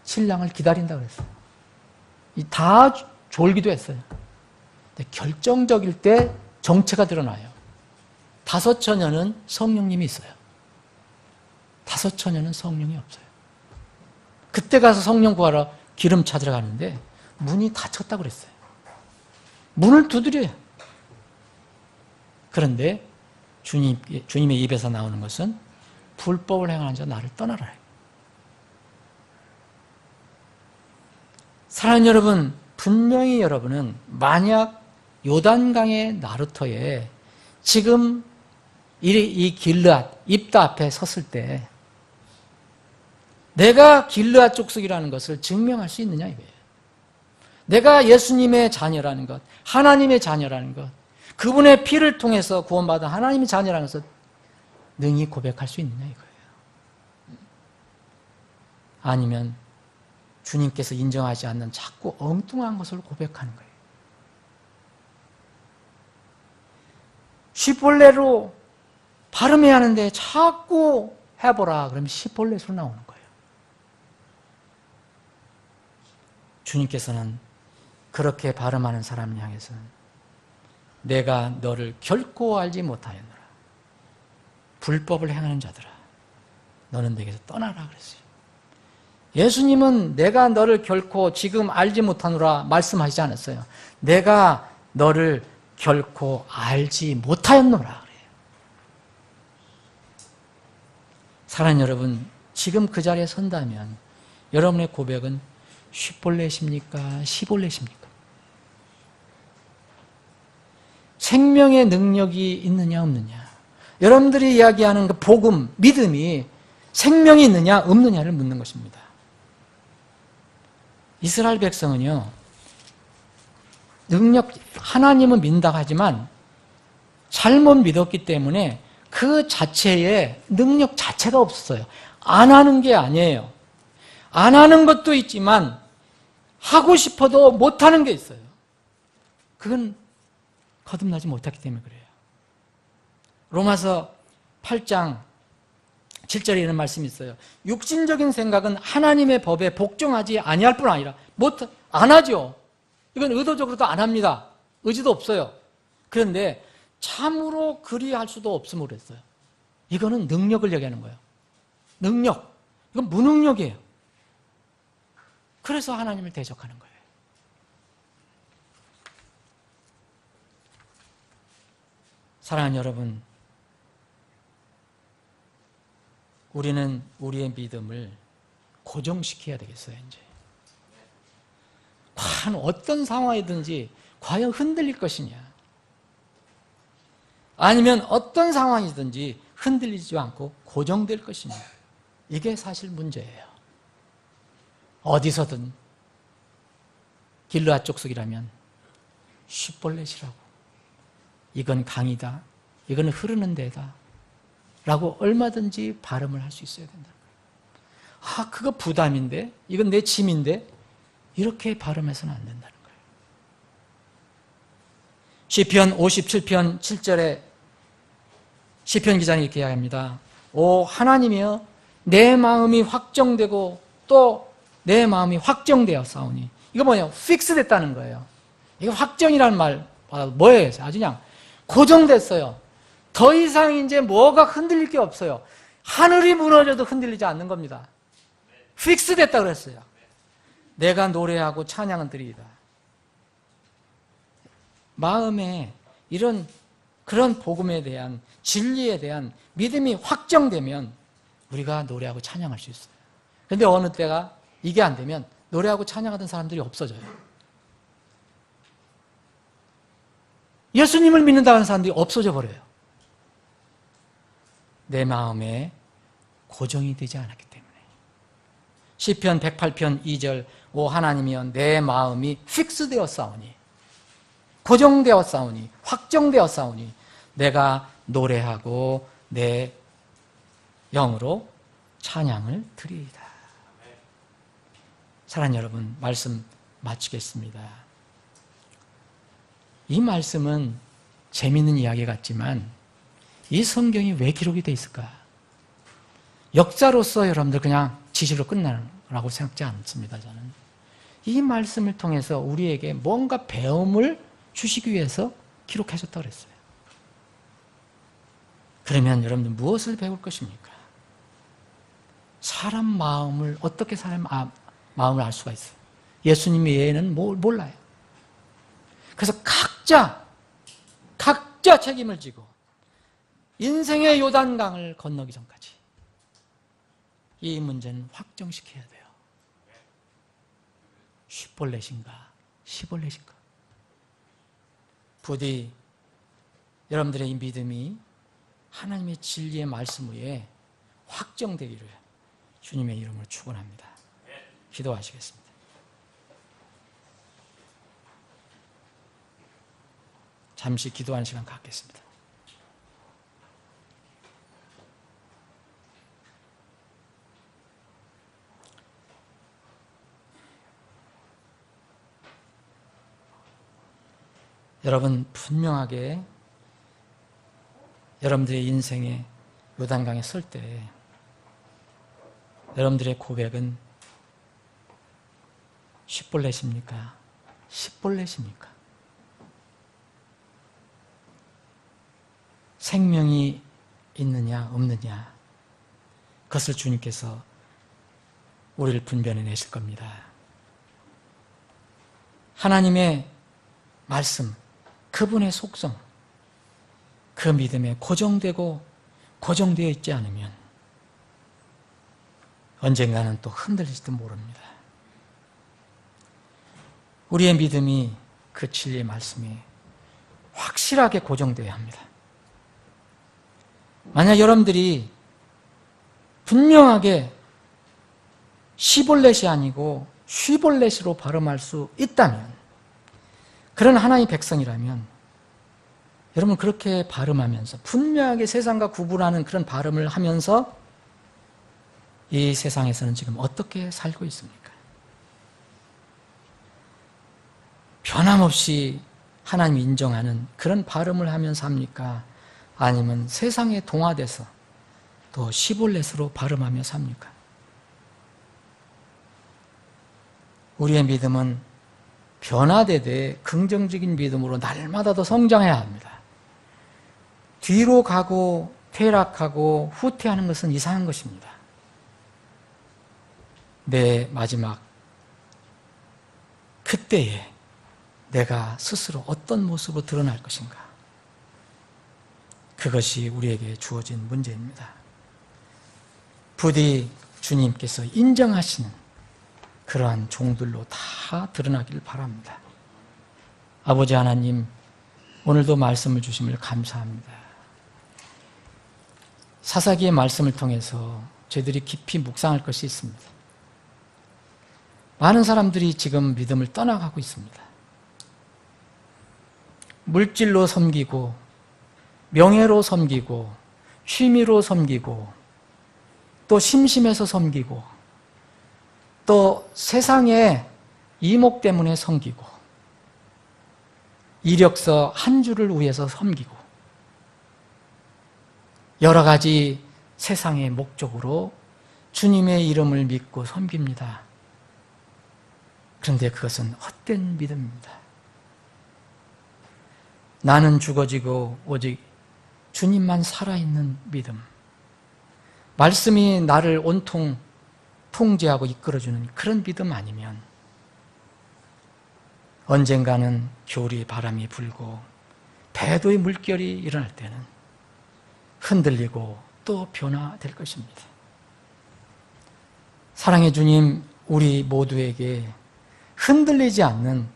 신랑을 기다린다 그랬어요. 다 졸기도 했어요. 근데 결정적일 때 정체가 드러나요. 5처녀는 성령님이 있어요. 5처녀는 성령이 없어요. 그때 가서 성령 구하러 기름 찾으러 가는데 문이 닫혔다고 그랬어요. 문을 두드려요. 그런데 주님의 입에서 나오는 것은 불법을 행하는 자 나를 떠나라. 사랑하는 여러분, 분명히 여러분은 만약 요단강의 나루터에 지금 이 길르앗 입다 앞에 섰을 때 내가 길르앗 족속이라는 것을 증명할 수 있느냐 이거예요. 내가 예수님의 자녀라는 것, 하나님의 자녀라는 것, 그분의 피를 통해서 구원받은 하나님의 자녀라는 것을 능히 고백할 수 있느냐 이거예요. 아니면 주님께서 인정하지 않는 자꾸 엉뚱한 것을 고백하는 거예요. 시볼레로 발음해야 하는데 자꾸 해보라 그러면 시볼렛으로 나오는 거예요. 주님께서는 그렇게 발음하는 사람을 향해서는 내가 너를 결코 알지 못하였노라. 불법을 행하는 자들아, 너는 내게서 떠나라 그랬어요. 예수님은 내가 너를 결코 지금 알지 못하노라 말씀하시지 않았어요. 내가 너를 결코 알지 못하였노라 그래요. 사랑하는 여러분, 지금 그 자리에 선다면 여러분의 고백은 쉿볼렛입니까? 시볼렛입니까? 생명의 능력이 있느냐 없느냐, 여러분들이 이야기하는 그 복음, 믿음이 생명이 있느냐 없느냐를 묻는 것입니다. 이스라엘 백성은요, 능력, 하나님은 믿는다고 하지만 잘못 믿었기 때문에 그 자체에 능력 자체가 없었어요. 안 하는 게 아니에요. 안 하는 것도 있지만 하고 싶어도 못하는 게 있어요. 그건 거듭나지 못했기 때문에 그래요. 로마서 8장 7절에 이런 말씀이 있어요. 육신적인 생각은 하나님의 법에 복종하지 아니할 뿐 아니라 안 하죠. 이건 의도적으로도 안 합니다. 의지도 없어요. 그런데 참으로 그리할 수도 없음으로 그랬어요. 이거는 능력을 얘기하는 거예요. 능력. 이건 무능력이에요. 그래서 하나님을 대적하는 거예요. 사랑하는 여러분, 우리는 우리의 믿음을 고정시켜야 되겠어요, 이제. 과연 어떤 상황이든지 과연 흔들릴 것이냐, 아니면 어떤 상황이든지 흔들리지 않고 고정될 것이냐, 이게 사실 문제예요. 어디서든 길르앗 족속이라면 쉿볼렛이라고, 이건 강이다, 이건 흐르는 데다 라고 얼마든지 발음을 할 수 있어야 된다는 거예요. 아, 그거 부담인데, 이건 내 짐인데, 이렇게 발음해서는 안 된다는 거예요. 시편 57편 7절에 시편 기자는 이렇게 이야기합니다. 오 하나님이여, 내 마음이 확정되고 또 내 마음이 확정되어 싸우니. 이거 뭐예요? 픽스 됐다는 거예요. 이거 확정이라는 말 뭐예요? 아주 그냥 고정됐어요. 더 이상 이제 뭐가 흔들릴 게 없어요. 하늘이 무너져도 흔들리지 않는 겁니다. 픽스 됐다 그랬어요. 내가 노래하고 찬양은 드리이다. 마음에 그런 복음에 대한, 진리에 대한 믿음이 확정되면 우리가 노래하고 찬양할 수 있어요. 그런데 어느 때가 이게 안 되면 노래하고 찬양하던 사람들이 없어져요. 예수님을 믿는다는 사람들이 없어져 버려요. 내 마음에 고정이 되지 않았기 때문에. 시편 108편 2절, 오 하나님이여, 내 마음이 픽스되어 싸우니, 고정되어 싸우니, 확정되어 싸우니 내가 노래하고 내 영으로 찬양을 드리이다. 사랑하는 여러분, 말씀 마치겠습니다. 이 말씀은 재미있는 이야기 같지만 이 성경이 왜 기록이 되어 있을까? 역사로서 여러분들 그냥 지식으로 끝나라고 생각지 않습니다. 저는 이 말씀을 통해서 우리에게 뭔가 배움을 주시기 위해서 기록하셨다고 그랬어요. 그러면 여러분들 무엇을 배울 것입니까? 사람 마음을 어떻게 사람 마음을 알 수가 있어요? 예수님 외에는 몰라요. 그래서 각자 책임을 지고 인생의 요단강을 건너기 전까지 이 문제는 확정시켜야 돼요. 쉿볼렛인가 시볼렛인가? 부디 여러분들의 이 믿음이 하나님의 진리의 말씀 위에 확정되기를 주님의 이름으로 축원합니다. 기도하시겠습니다. 잠시 기도하는 시간 갖겠습니다. 여러분 분명하게 여러분들의 인생의 요단강에 설 때 여러분들의 고백은 쉿볼렛입니까? 십볼렛입니까? 생명이 있느냐 없느냐 그것을 주님께서 우리를 분별해 내실 겁니다. 하나님의 말씀, 그분의 속성, 그 믿음에 고정되고 고정되어 있지 않으면 언젠가는 또 흔들릴지도 모릅니다. 우리의 믿음이 그 진리의 말씀에 확실하게 고정되어야 합니다. 만약 여러분들이 분명하게 시볼렛이 아니고 쉬볼렛으로 발음할 수 있다면, 그런 하나님의 백성이라면 여러분 그렇게 발음하면서 분명하게 세상과 구분하는 그런 발음을 하면서 이 세상에서는 지금 어떻게 살고 있습니까? 변함없이 하나님이 인정하는 그런 발음을 하면서 삽니까? 아니면 세상에 동화돼서 또 시볼렛으로 발음하며 삽니까? 우리의 믿음은 변화되되 긍정적인 믿음으로 날마다 더 성장해야 합니다. 뒤로 가고 퇴락하고 후퇴하는 것은 이상한 것입니다. 내 마지막 그때에 내가 스스로 어떤 모습으로 드러날 것인가, 그것이 우리에게 주어진 문제입니다. 부디 주님께서 인정하시는 그러한 종들로 다 드러나기를 바랍니다. 아버지 하나님, 오늘도 말씀을 주심을 감사합니다. 사사기의 말씀을 통해서 저희들이 깊이 묵상할 것이 있습니다. 많은 사람들이 지금 믿음을 떠나가고 있습니다. 물질로 섬기고 명예로 섬기고 취미로 섬기고 또 심심해서 섬기고 또 세상의 이목 때문에 섬기고 이력서 한 줄을 위해서 섬기고 여러 가지 세상의 목적으로 주님의 이름을 믿고 섬깁니다. 그런데 그것은 헛된 믿음입니다. 나는 죽어지고 오직 주님만 살아있는 믿음, 말씀이 나를 온통 통제하고 이끌어주는 그런 믿음 아니면 언젠가는 겨울이 바람이 불고 배도의 물결이 일어날 때는 흔들리고 또 변화될 것입니다. 사랑의 주님, 우리 모두에게 흔들리지 않는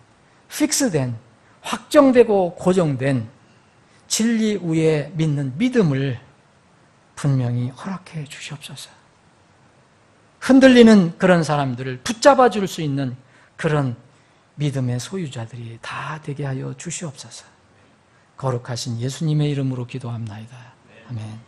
픽스된, 확정되고 고정된 진리 위에 믿는 믿음을 분명히 허락해 주시옵소서. 흔들리는 그런 사람들을 붙잡아 줄 수 있는 그런 믿음의 소유자들이 다 되게 하여 주시옵소서. 거룩하신 예수님의 이름으로 기도합나이다. 아멘.